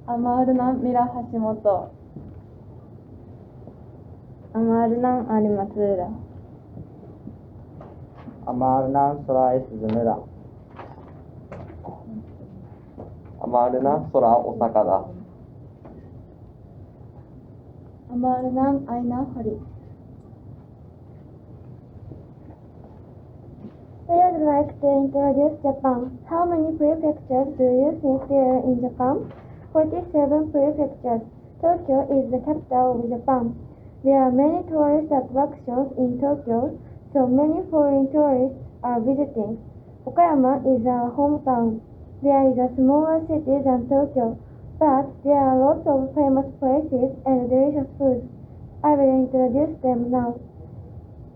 S7: Amarunam Mira Hashimoto.
S6: Amarunam Ari Matsuura.
S4: Amarunam Sora Suzumura. Amarunam Sora Osaka.
S7: Amarunam Aina Hori.
S6: We would like to introduce Japan. How many prefectures do you think there are in Japan? 47 prefectures. Tokyo is the capital of Japan. There are many tourist attractions in Tokyo, so many foreign tourists are visiting. Okayama is our hometown. There is a smaller city than Tokyo, but there are lots of famous places and delicious foods. I will introduce them now.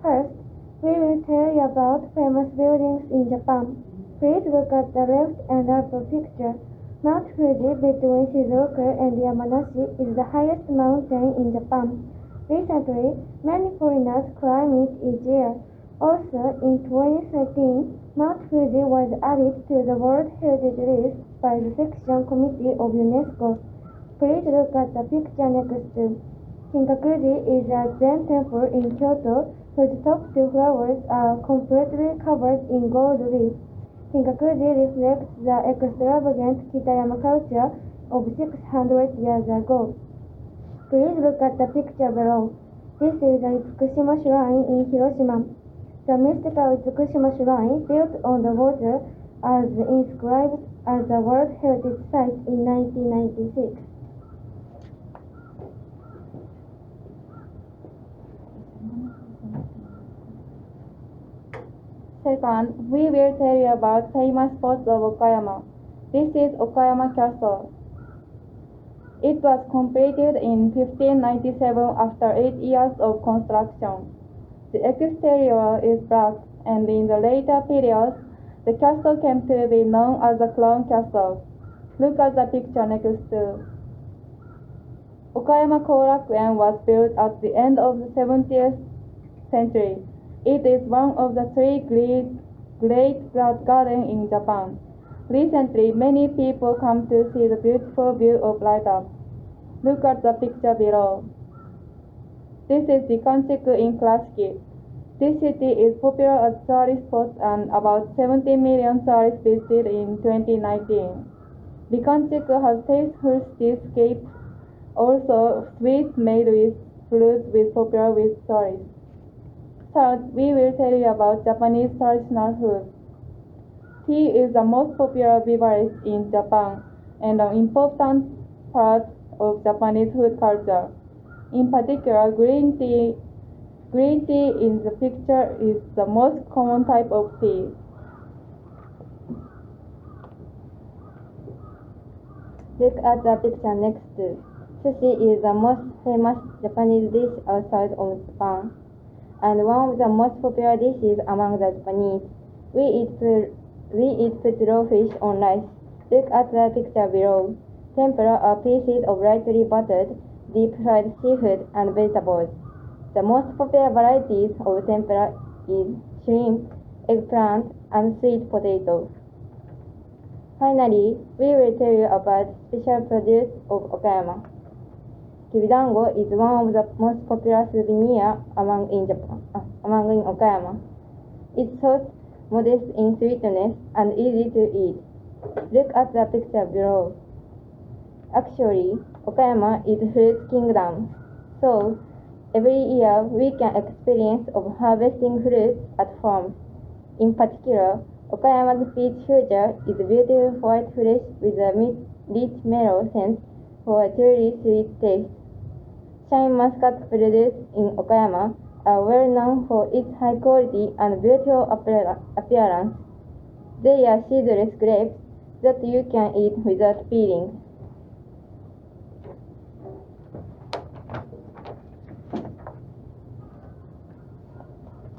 S6: First, we will tell you about famous buildings in Japan. Please look at the left and upper picture. Mount Fuji between Shizuoka and Yamanashi is the highest mountain in Japan. Recently, many foreigners climb it each year. Also, in 2013, Mount Fuji was added to the World Heritage List by the Section Committee of UNESCO. Please look at the picture next to. Kinkakuji is a Zen temple in Kyoto whose top two floors are completely covered in gold leaf. Kinkakuji reflects the extravagant Kitayama culture of 600 years ago. Please look at the picture below. This is the Fukushima Shrine in Hiroshima. The mystical Fukushima Shrine, built on the water, was inscribed as a World Heritage Site in 1996.
S7: Second, we will tell you about famous spots of Okayama. This is Okayama Castle. It was completed in 1597 after 8 years of construction. The exterior is black, and in the later periods, the castle came to be known as the Crown Castle. Look at the picture next to. Okayama Korakuen was built at the end of the 17th century. It is one of the 3 great gardens in Japan. Recently, many people come to see the beautiful view of light-up. Look at the picture below. This is Bikanchiku in Klasky. This city is popular as tourist spot and about 70 million tourists visited in 2019. Bikanchiku has tasteful cityscape, also sweets made with fruits with popular with tourists. Third, we will tell you about Japanese traditional food. Tea is the most popular beverage in Japan and an important part of Japanese food culture. In particular, green tea in the picture is the most common type of tea.
S6: Look at the picture next to. Sushi is the most famous Japanese dish outside of Japan, and one of the most popular dishes among the Japanese. We eat put raw fish on rice. Look at the picture below. Tempura are pieces of lightly buttered, deep-fried seafood and vegetables. The most popular varieties of tempura is shrimp, eggplant, and sweet potato. Finally, we will tell you about special produce of Okayama. Kibidango is one of the most popular souvenirs among in Okayama. It's so modest in sweetness and easy to eat. Look at the picture below. Actually, Okayama is fruit kingdom, so every year we can experience of harvesting fruits at farms. In particular, Okayama's peach future is beautiful white flesh with a rich mellow scent for a truly sweet taste. Shine muscat produced in Okayama are well known for its high quality and beautiful appearance. They are seedless grapes that you can eat without peeling.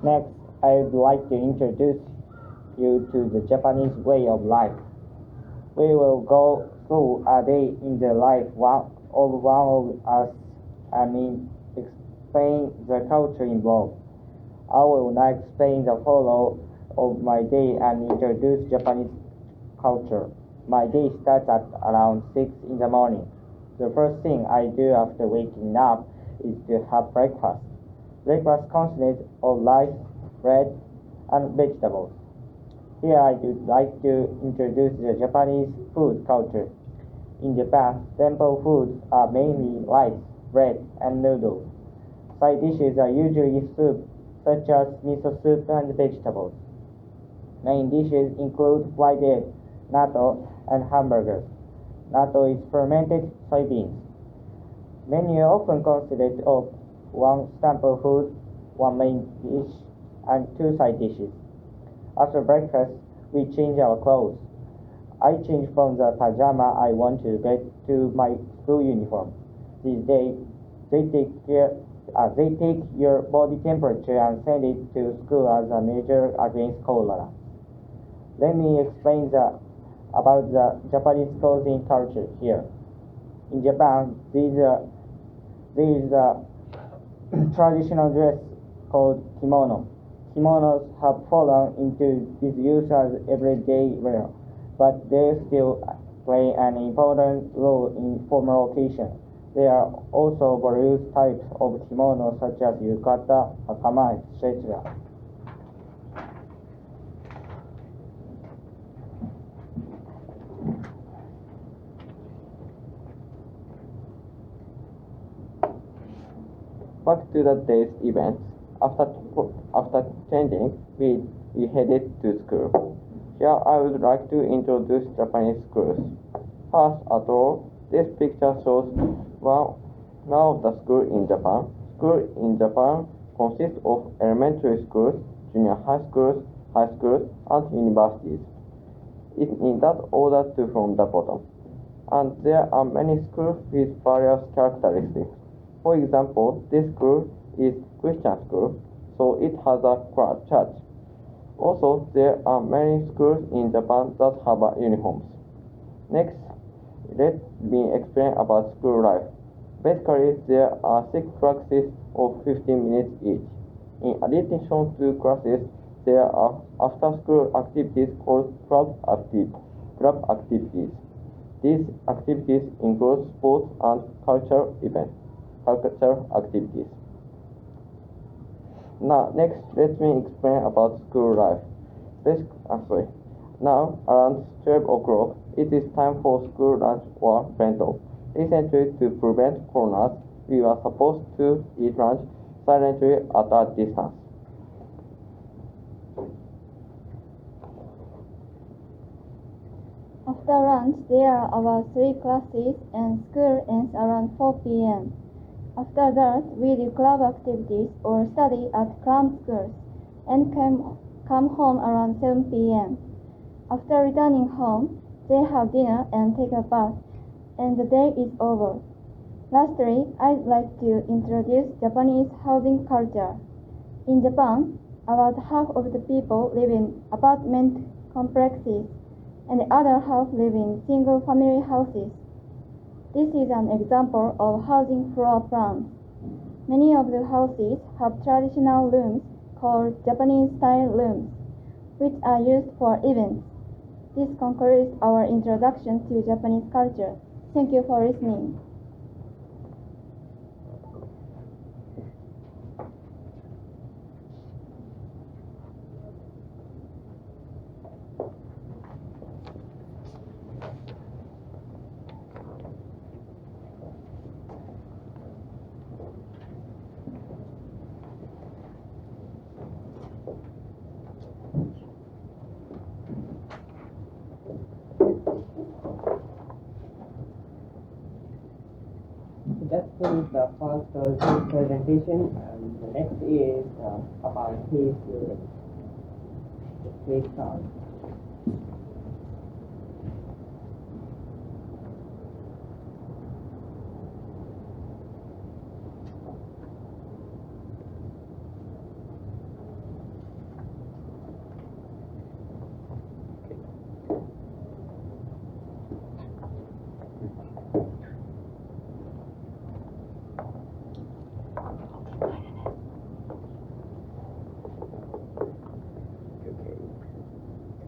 S4: Next, I would like to introduce you to the Japanese way of life. We will go through a day in the life of one of us and explain the culture involved. I will now explain the flow of my day and introduce Japanese culture. My day starts at around 6 in the morning. The first thing I do after waking up is to have breakfast. Breakfast consists of rice, bread, and vegetables. Here I would like to introduce the Japanese food culture. In Japan, temple foods are mainly rice, bread, and noodles. Side dishes are usually soup, such as miso soup and vegetables. Main dishes include fried egg, natto, and hamburgers. Natto is fermented soybeans. Menu often consists of one staple food, one main dish, and 2 side dishes. After breakfast, we change our clothes. I change from the pajama I want to get to my school uniform. These days, they take your body temperature and send it to school as a measure against cholera. Let me explain about the Japanese clothing culture here. In Japan, there is a traditional dress called kimono. Kimonos have fallen into disuse as everyday wear, but they still play an important role in formal occasions, There are also various types of kimono such as yukata, hakama, etc.
S8: Back to the day's events. After changing, we headed to school. Here I would like to introduce Japanese schools. First of all, this picture shows one of the schools in Japan. Schools in Japan consist of elementary schools, junior high schools, and universities. In that order from the bottom. And there are many schools with various characteristics. For example, this school is Christian school, so it has a church. Also, there are many schools in Japan that have uniforms. Next, let me explain about school life. Basically, there are 6 classes of 15 minutes each. In addition to classes, there are after-school activities called club activities. These activities include sports and cultural activities. Now, next, let me explain about school life. Now, around 12 o'clock, it is time for school lunch or bento. Recently, to prevent corona, we were supposed to eat lunch silently at a distance.
S7: After lunch, there are about 3 classes and school ends around 4 p.m. After that, we do club activities or study at club schools and come home around 7 p.m. After returning home, they have dinner and take a bath, and the day is over. Lastly, I'd like to introduce Japanese housing culture. In Japan, about half of the people live in apartment complexes, and the other half live in single-family houses. This is an example of housing floor plans. Many of the houses have traditional rooms called Japanese-style rooms, which are used for events. This concludes our introduction to Japanese culture. Thank you for listening.
S1: Just finished the first presentation, and the next is about peace building. Please start.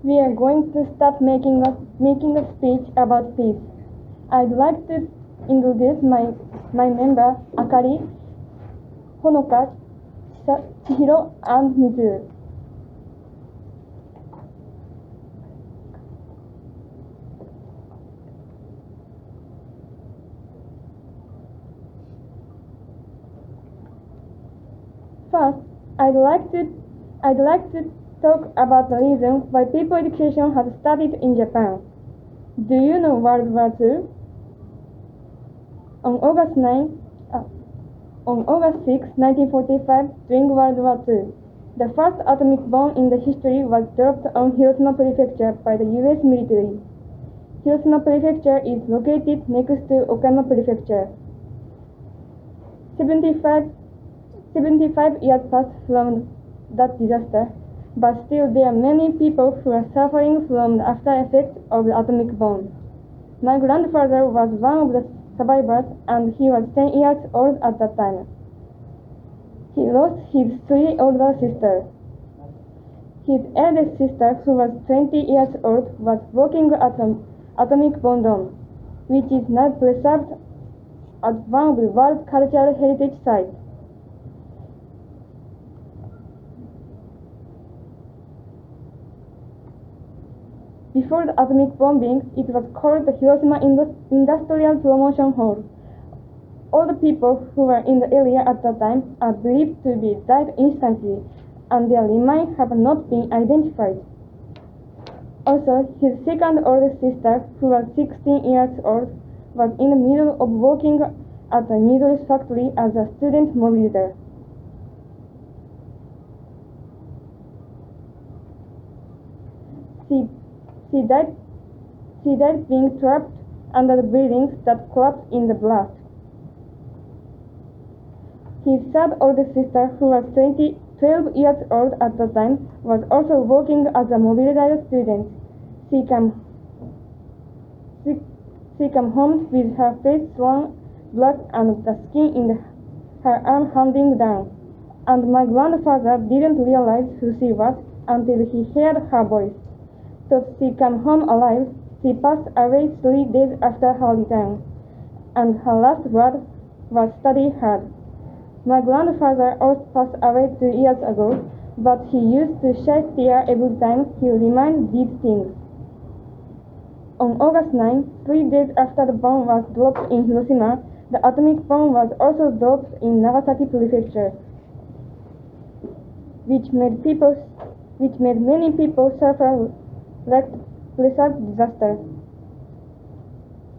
S7: We are going to start making a speech about peace. I'd like to introduce my member Akari, Honoka, Chihiro, and Mizu. First, I'd like to talk about the reason why people education has started in Japan. Do you know World War II? On August 6, 1945, during World War II, the first atomic bomb in the history was dropped on Hiroshima Prefecture by the U.S. military. Hiroshima Prefecture is located next to Okayama Prefecture. 75 years passed from that disaster, but still there are many people who are suffering from the after effects of the atomic bomb. My grandfather was one of the survivors, and he was 10 years old at that time. He lost his 3 older sisters. His eldest sister, who was 20 years old, was working at an atomic bomb dome, which is now preserved as one of the world's cultural heritage sites. Before the atomic bombing, it was called the Hiroshima Industrial Promotion Hall. All the people who were in the area at that time are believed to be died instantly, and their remains have not been identified. Also, his second oldest sister, who was 16 years old, was in the middle of working at a needles factory as a student mobilizer. She died being trapped under the buildings that collapsed in the blast. His third oldest sister, who was 12 years old at the time, was also working as a mobilizer student. She came home with her face sworn black and the skin in her arm hanging down. And my grandfather didn't realize who she was until he heard her voice. So she came home alive. She passed away 3 days after her return, and her last word was "study hard." My grandfather also passed away 2 years ago, but he used to shed tears every time he reminded these things. On August 9, 3 days after the bomb was dropped in Hiroshima, the atomic bomb was also dropped in Nagasaki Prefecture, which made many people suffer like blizzard disaster.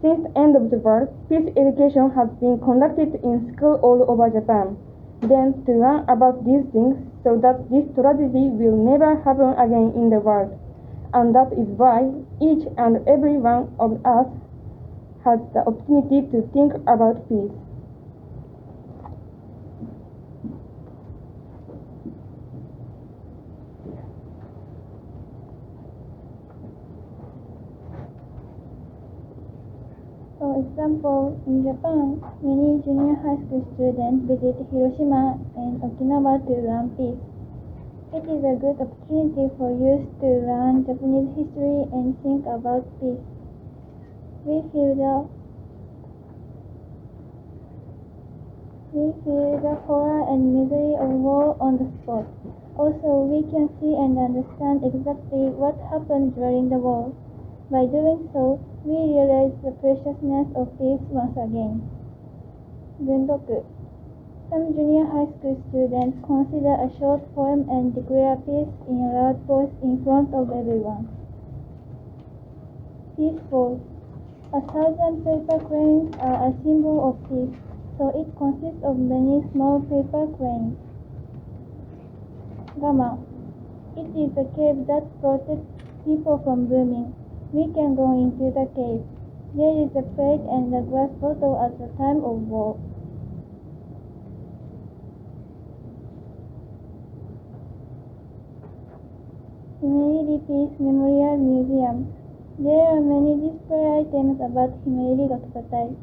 S7: Since the end of the war, peace education has been conducted in schools all over Japan. Then to learn about these things so that this tragedy will never happen again in the world. And that is why each and every one of us has the opportunity to think about peace.
S6: For example, in Japan, many junior high school students visit Hiroshima and Okinawa to learn peace. It is a good opportunity for youth to learn Japanese history and think about peace. We feel the horror and misery of war on the spot. Also, we can see and understand exactly what happened during the war. By doing so, we realize the preciousness of peace once again. Gundoku. Some junior high school students consider a short poem and declare peace in a loud voice in front of everyone. Peaceful. 1,000 paper cranes are a symbol of peace, so it consists of many small paper cranes. Gama. It is a cave that protects people from booming. We can go into the cave. There is a plate and a glass bottle at the time of war. Himeiri Peace Memorial Museum. There are many display items about Himeiri Gakusatai.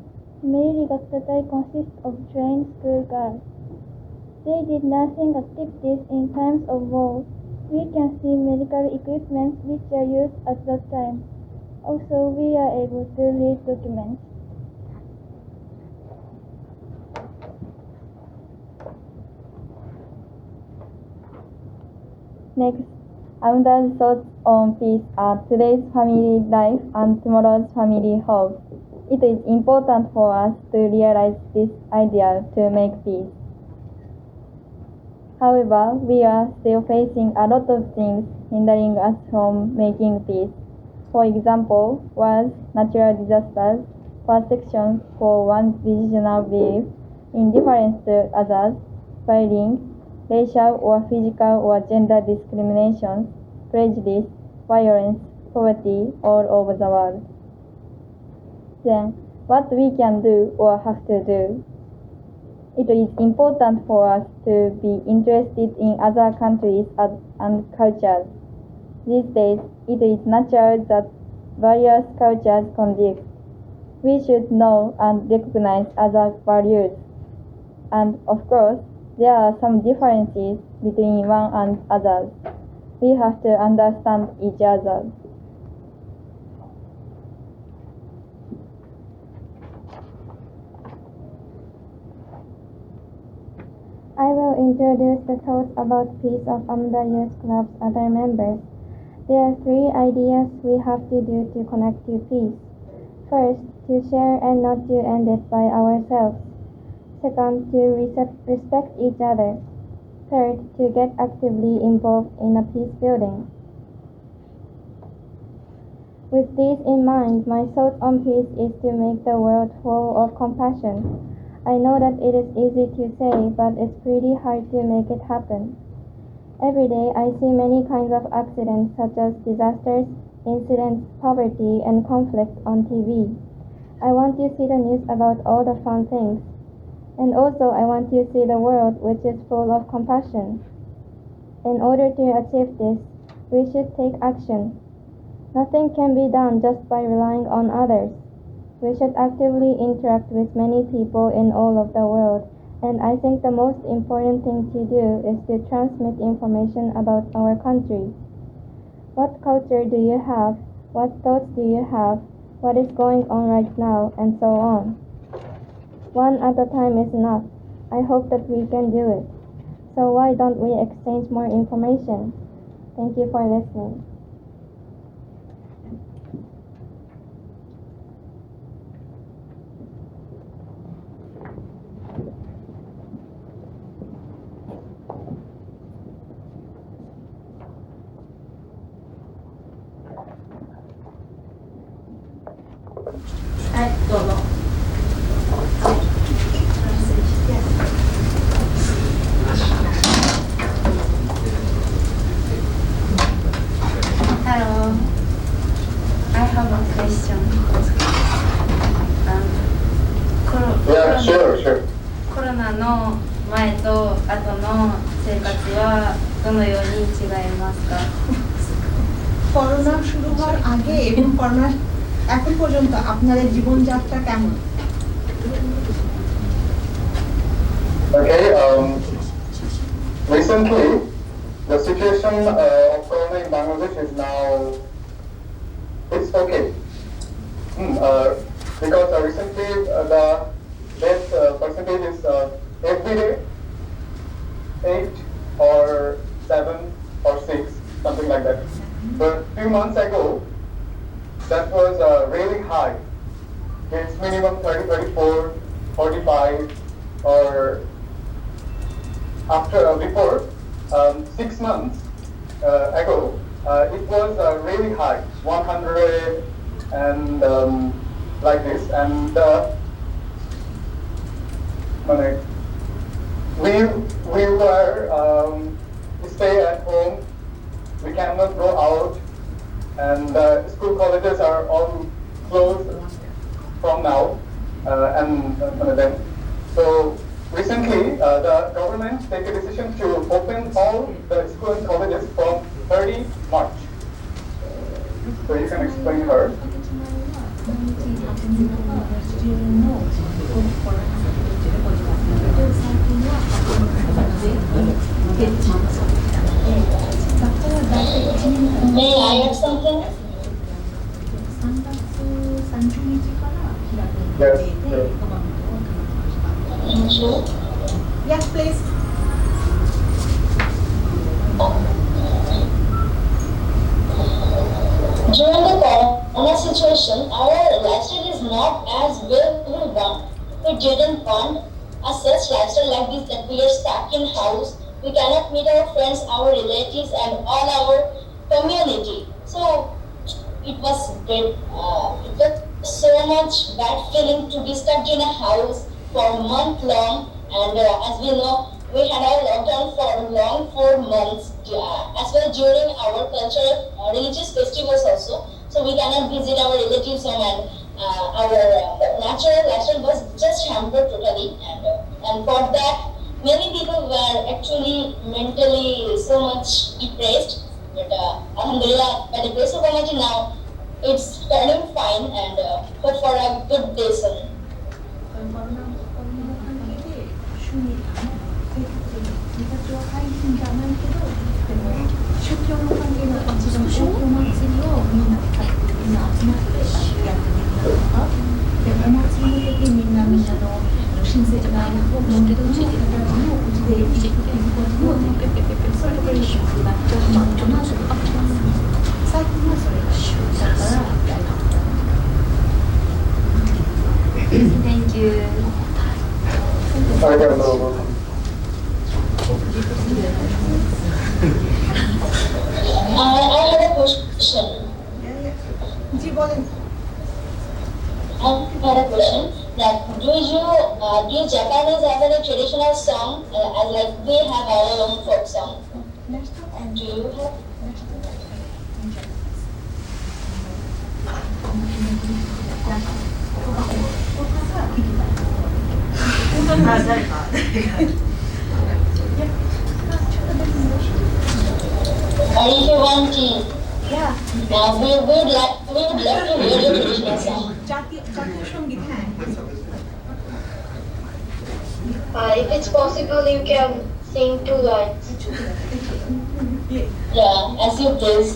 S6: Himeiri Gakusatai consists of trained school girls. They did nursing activities in times of war. We can see medical equipment which are used at that time. Also, we are able to read documents.
S7: Next, Amda's thoughts on peace are today's family life and tomorrow's family hopes. It is important for us to realize this idea to make peace. However, we are still facing a lot of things hindering us from making peace. For example, wars, natural disasters, persecution for one's regional belief, indifference to others, fighting, racial or physical or gender discrimination, prejudice, violence, poverty all over the world. Then, what we can do or have to do? It is important for us to be interested in other countries and cultures. These days, it is natural that various cultures coexist. We should know and recognize other values. And of course, there are some differences between one and others. We have to understand each other.
S6: will introduce the thoughts about peace of AMDA Youth Club's other members. There are 3 ideas we have to do to connect to peace. First, to share and not to end it by ourselves. Second, to respect each other. Third, to get actively involved in a peace building. With these in mind, my thought on peace is to make the world full of compassion. I know that it is easy to say, but it's pretty hard to make it happen. Every day, I see many kinds of accidents such as disasters, incidents, poverty, and conflict on TV. I want to see the news about all the fun things. And also, I want to see the world which is full of compassion. In order to achieve this, we should take action. Nothing can be done just by relying on others. We should actively interact with many people in all of the world, and I think the most important thing to do is to transmit information about our country. What culture do you have? What thoughts do you have? What is going on right now? And so on. One at a time is enough. I hope that we can do it. So why don't we exchange more information? Thank you for listening.
S17: Hello. I have a question.
S14: Yeah, sure.
S17: コロナの前と後の生活はどのように違いますか?
S2: Corona শুরু হওয়ার আগে এবং corona এখন পর্যন্ত আপনাদের জীবনযাত্রা কেমন?
S14: Okay, recently the situation of corona in Bangladesh is now, it's okay. Because recently the death percentage is every day 8 or 7 or 6, something like that. But a few months ago, that was really high. It's minimum 30, 34, 45, or before 6 months ago, it was really high, 100 and like this. And we were stay at home. We cannot go out, and school colleges are all closed from now. And then, so recently the government take a decision to open all the school and colleges from 30 March. So you can explain her.
S10: May I add something?
S2: Yes, please.
S10: During the corona situation, our lifestyle is not as well we want. We didn't want a such lifestyle like this, that we are stuck in house. We cannot meet our friends, our relatives, and all our community. So it was great. It was so much bad feeling to be stuck in a house for a month long. And as we know, we had our lockdown for long 4 months, as well during our cultural religious festivals also. So we cannot visit our relatives home, and our natural lifestyle was just hampered totally. And for that, many people were actually mentally so much depressed. But Alhamdulillah, by the grace of Allah, now it's turning fine, and hope for a good day soon.
S17: Thank you.
S9: ありがとうございます。
S10: I have a question. I had a question that do Japanese have any traditional song as like we have our own folk song? And do you have? If you want to, yeah, we would love to hear your traditional song.
S13: If it's possible, you can sing 2 lines.
S10: Yeah, as you please.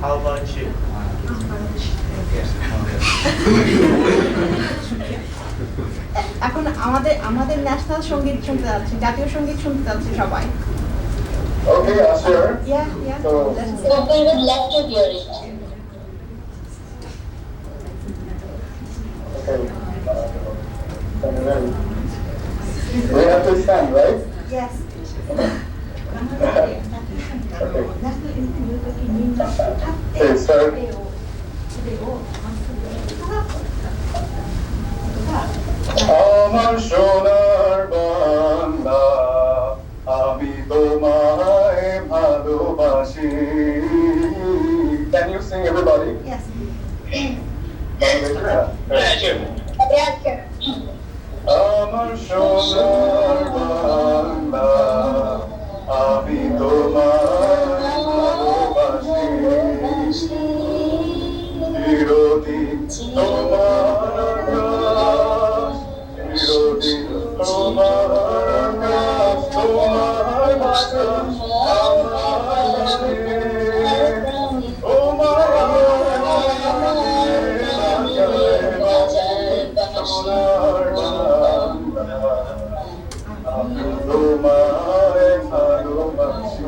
S4: How about you?
S2: এখন আমাদের national সঙ্গীত শুনতে যাচ্ছি, জাতীয় সঙ্গীত শুনতে যাচ্ছি সবাই।
S9: Okay, sure.
S2: Yeah, yeah.
S10: So we would love to hear it.
S9: Okay. We have to stand, right?
S2: Yes.
S9: Okay, start. আমার সোনার বাংলা আমি তোমায় ভালোবাসি। Can you sing, everybody?
S2: Yes.
S9: আমার সোনার বাংলা আমি তোমায় ভালোবাসি চিরদিন তোমার কাছ চিরদিন তোমার কাছ তোমার বাতাস আমার তোমার সোনার বাংলা আমি তোমায় ভালোবাসি।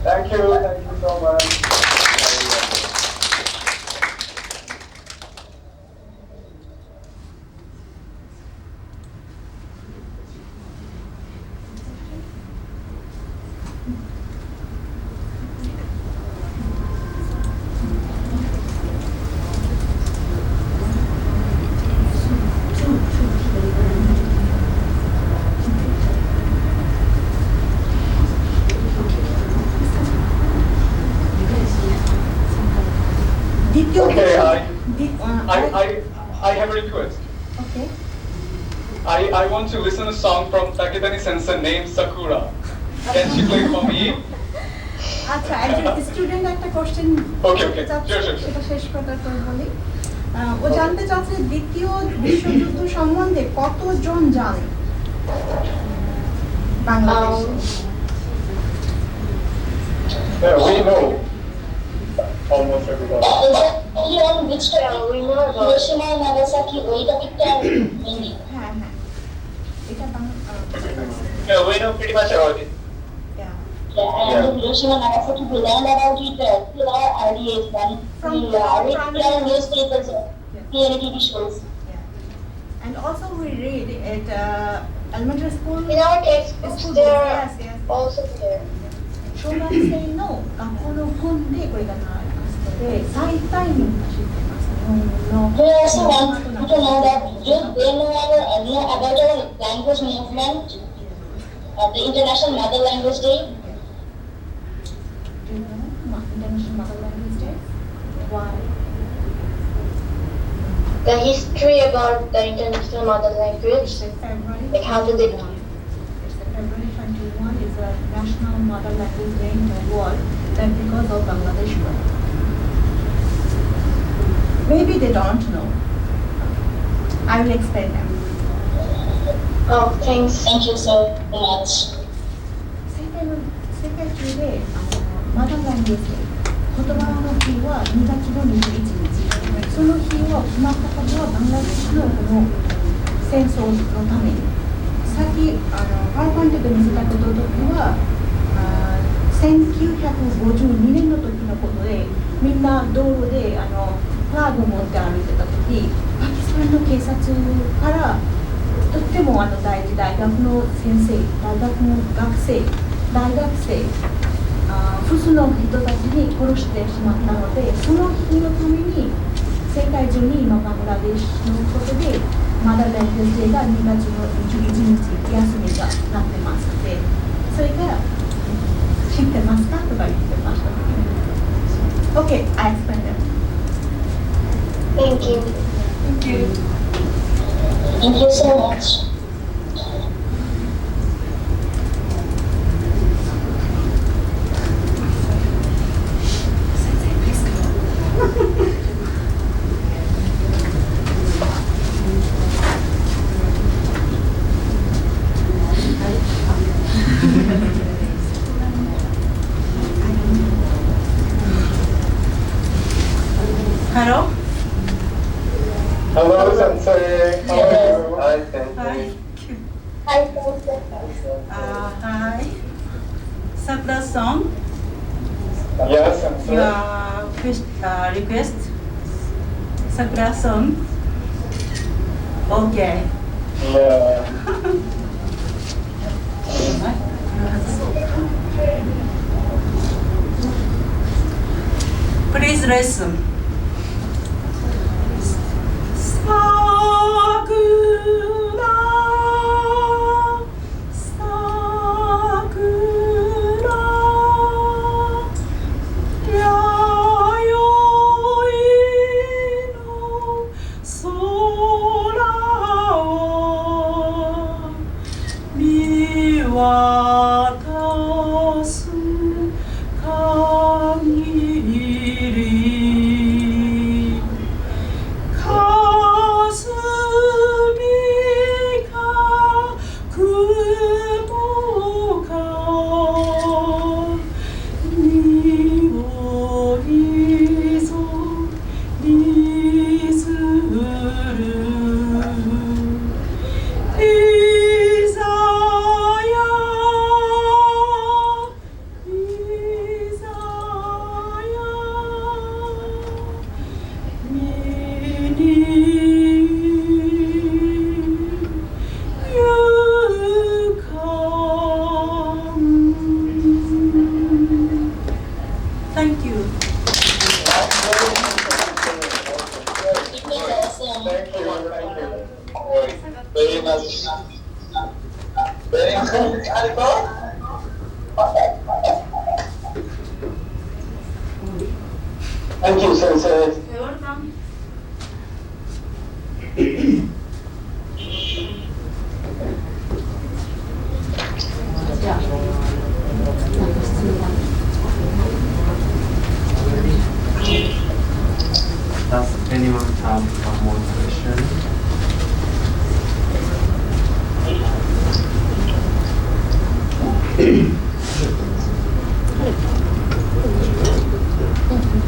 S9: Thank you so much. Okay, I have a request.
S2: Okay.
S9: I want to listen a song from Taketani Sensei named Sakura. Can she play for me?
S2: আচ্ছা, একজন স্টুডেন্ট একটা কোশ্চেন সেটা শেষ করার পর বলি। ও জানতে চাচ্ছে দ্বিতীয় বিশ্বযুদ্ধ সম্বন্ধে কতজন জানে বাংলাদেশে?
S9: Yeah, we know almost everybody.
S10: On which topic? Hiroshima, Nagasaki, ওই টপিকটা mainly.
S2: হ্যাঁ, এটা
S9: Yeah, we know pretty much about it.
S2: Yeah.
S10: I am the Fukushima Nagasaki to learn about it till our early age when we read newspapers, reality shows.
S2: And also we read at elementary school.
S13: In our textbooks, they are also there.
S2: 小学生の学校の本でこれが習いますので、大体みんな知ってます。日本の。
S10: We also want to know that do they know about our language movement, the International Mother Language Day?
S2: Do you know International Mother Language Day? Why?
S13: The history about the International Mother Language, like how did it?
S2: February 21 is a National Mother Language Day in the world, and because of Bangladesh war. Maybe they don't know. I will explain them.
S13: Oh, thanks.
S10: Thank you so much.
S2: 世界中でマダーランゲージデー、言葉の日は2月の21日。その日を決まったことはバングラデシュのこの戦争のために。さっきパワーポイントで見せたことの時は1952年の時のことで、みんな道路でフラグを持って歩いてた時、パキスタンの警察からとっても大事、大学の先生、大学の学生、複数の人たちに殺してしまったので、その日のために世界中に今バングラデシュのことでマダーランゲージデーが2月の21日休みがなってますので、それが知ってますかとか言ってました。Okay, I explain them.
S13: Thank you.
S2: Thank you.
S10: Thank you so much.
S2: Hello?
S14: Hello, Sensei. How are you? Hi,
S2: Hi.
S14: Sensei.
S2: Hi. Sakura song?
S14: Yes, Sensei.
S2: Your request? Sakura song? Okay.
S14: Yeah.
S2: Please listen.
S14: Thank you, Sensei.
S2: You're welcome.
S18: Does anyone have more questions?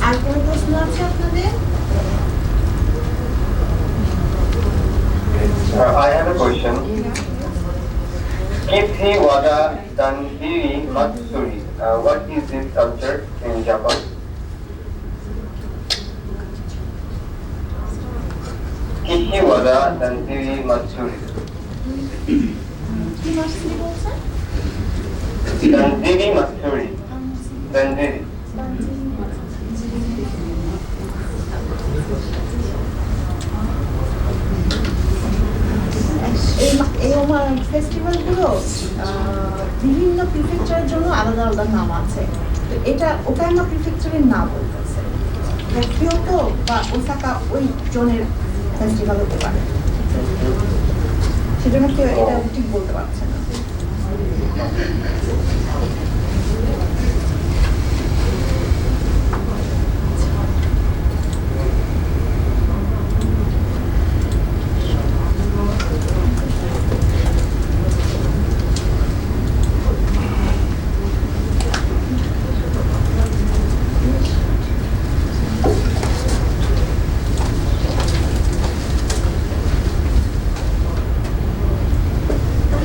S2: আর কোনো প্রশ্ন আছে আপনাদের?
S14: Danzibi Matsuri. What is this culture in Japan? Kishiwada Danzibi Matsuri. Danzibi Matsuri. Danzibi.
S2: এই ফেস্টিভ্যালগুলো বিভিন্ন প্রিফেকচারের জন্য আলাদা আলাদা নাম আছে। তো এটা ওকায়ামা প্রিফেকচারের নাম বলতেছে, কিয়োটো বা ওসাকা ওই জোনের ফেস্টিভ্যাল হতে পারে, সেজন্য কেউ এটা ঠিক বলতে পারছে না।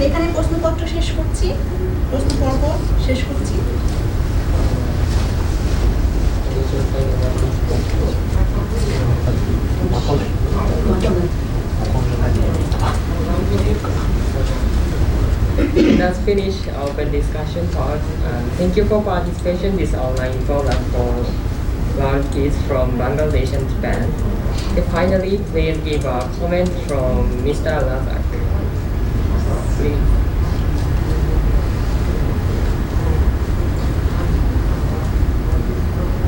S2: এখানে প্রশ্নপত্র শেষ করছি, প্রশ্ন পর্ব শেষ করছি।
S1: Let's finish our discussion part. Thank you for participation in this online forum for volunteers from Bangladesh and Japan. And finally, please give a comment from Mr. Razak. Please.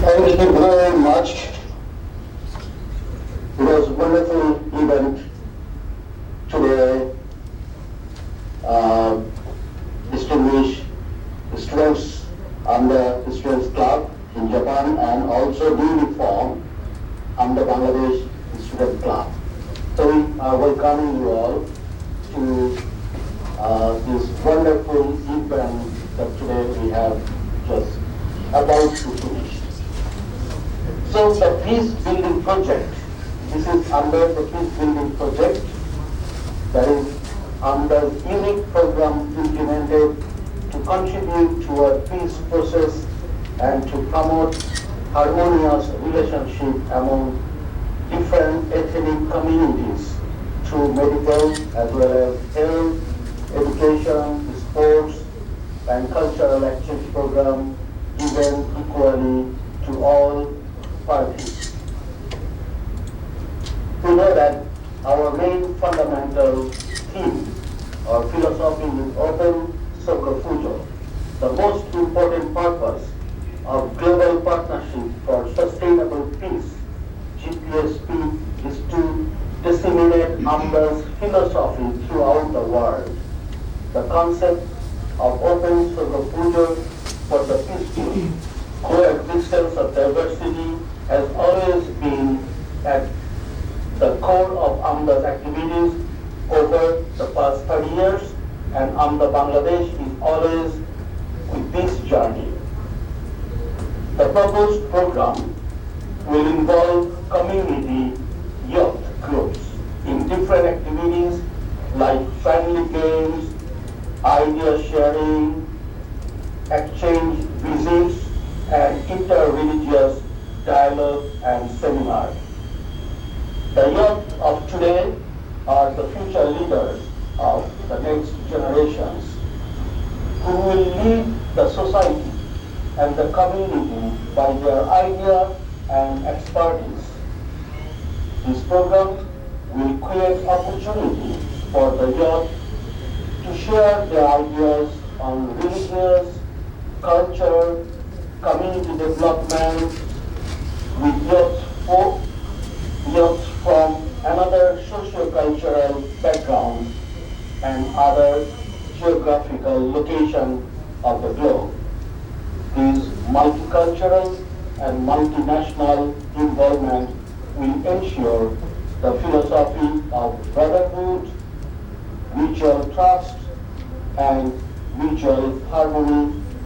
S19: Thank you very much. It was a wonderful event today. Distinguished students under the Students Club in Japan and also newly formed under Bangladesh Student Club. So we are welcoming you all to this wonderful event that today we have just about to finish. So the peace building project, this is under the peace building project, that is under unique program implemented to contribute to a peace process and to promote harmonious relationship among different ethnic communities through medical as well as health, education, sports, and cultural exchange program given equally to all parties. We know that our main fundamental theme or philosophy is open Sokofujo. The most important purpose of global partnership for sustainable peace, Gpsp, is to disseminate AMDA's philosophy throughout the world. The concept of open Sokofujo for the peaceful coexistence of diversity has always been at the core of AMDA's activities over the past 30 years, and AMDA Bangladesh is always with this journey. The proposed program will involve community youth groups in different activities like family games, idea sharing, exchange visits, and inter-religious dialogue and seminars. The youth of today are the future leaders of the next generations who will lead the society and the community by their idea and expertise. This program will create opportunity for the youth to share their ideas on religious, culture, community development with youth from another socio-cultural background and other geographical location of the globe. This multicultural and multinational involvement will ensure the philosophy of brotherhood, mutual trust, and mutual harmony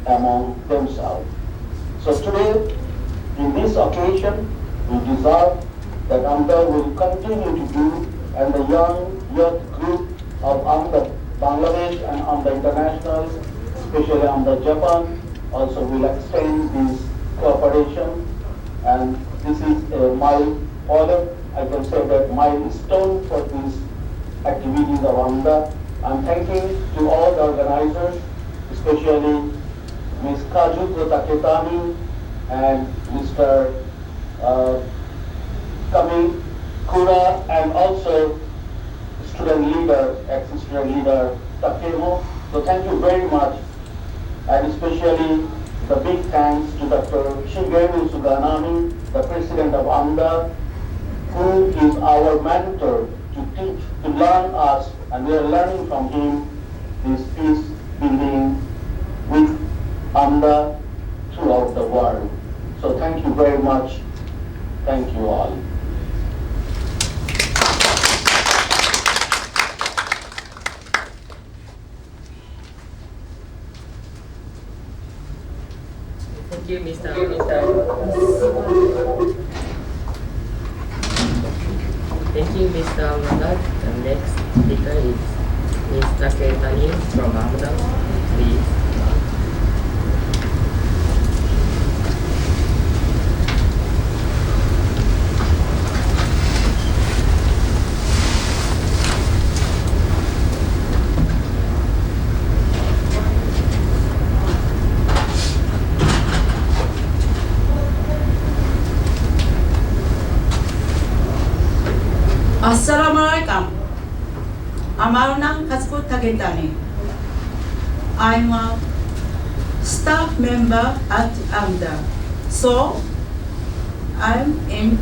S19: among themselves. So today, in this occasion, we desire that AMDA will continue to do, and the young youth group of AMDA Bangladesh and AMDA International especially AMDA Japan, also will extend this cooperation. And this is a milestone, I can say that milestone for these activities of AMDA. I'm thanking to all the organizers, especially Ms. Kajuko Taketani and Mr. Kami Kura, and also student leader, ex-student leader Takemo. So thank you very much, and especially the big thanks to Dr. Shigeru Suganami, the president of AMDA, who is our mentor to teach, to learn us, and we are learning from him this peace building with AMDA throughout the world. So thank you very much. Thank you all.
S1: Thank you, Mr. Thank you, Mr. Amda. The next speaker is Ms. Taketani from Amda. Please.
S20: アッサラムアライカム。アマルナンカツコタゲタニ。I'm a staff member at AMDA, so I'm in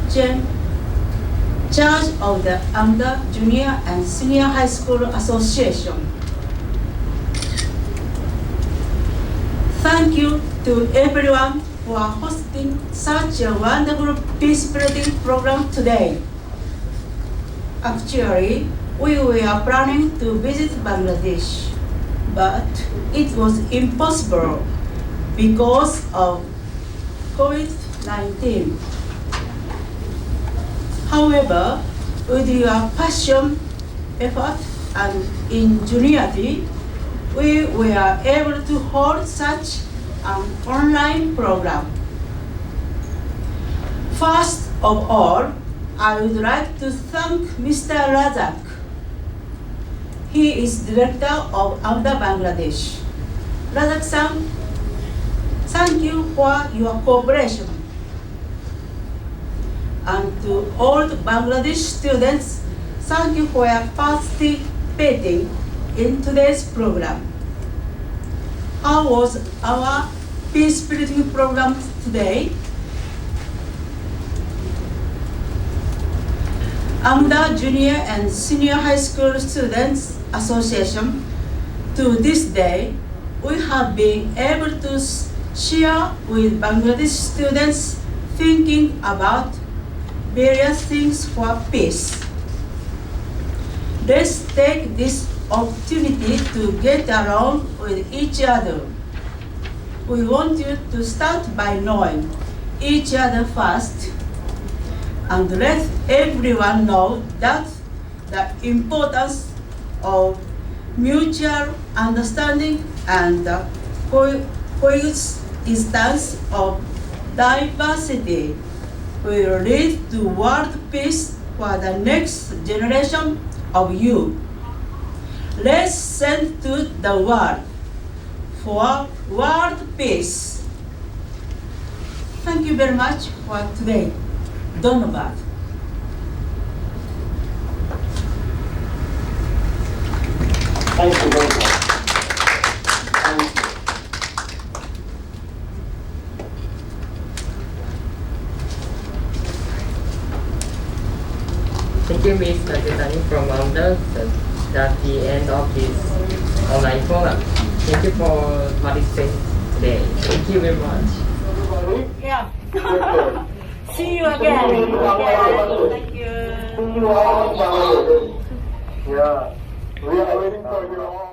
S20: charge of the AMDA Junior and Senior High School Association. Thank you to everyone for hosting such a wonderful peace building program today. Actually, we were planning to visit Bangladesh, but it was impossible because of COVID-19. However, with your passion, effort, and ingenuity, we were able to hold such an online program. First of all, I would like to thank Mr. Razak. He is director of AMDA Bangladesh. Razak-san, thank you for your cooperation. And to all the Bangladesh students, thank you for participating in today's program. How was our peace building program today? AMDA Junior and Senior High School Students Association, to this day, we have been able to share with Bangladesh students thinking about various things for peace. Let's take this opportunity to get along with each other. We want you to start by knowing each other first, and let everyone know that the importance of mutual understanding and the coexistence of diversity will lead to world peace for the next generation of you. Let's send to the world for world peace. Thank you very much for today. Donobad.
S19: Thank you very much.
S1: Thank you, Ms. Taketani from AMDA. That's the end of this online forum. Thank you for participating today. Thank you very much.
S20: Yeah. See you again. Thank you.
S19: Yeah, we are waiting for you all.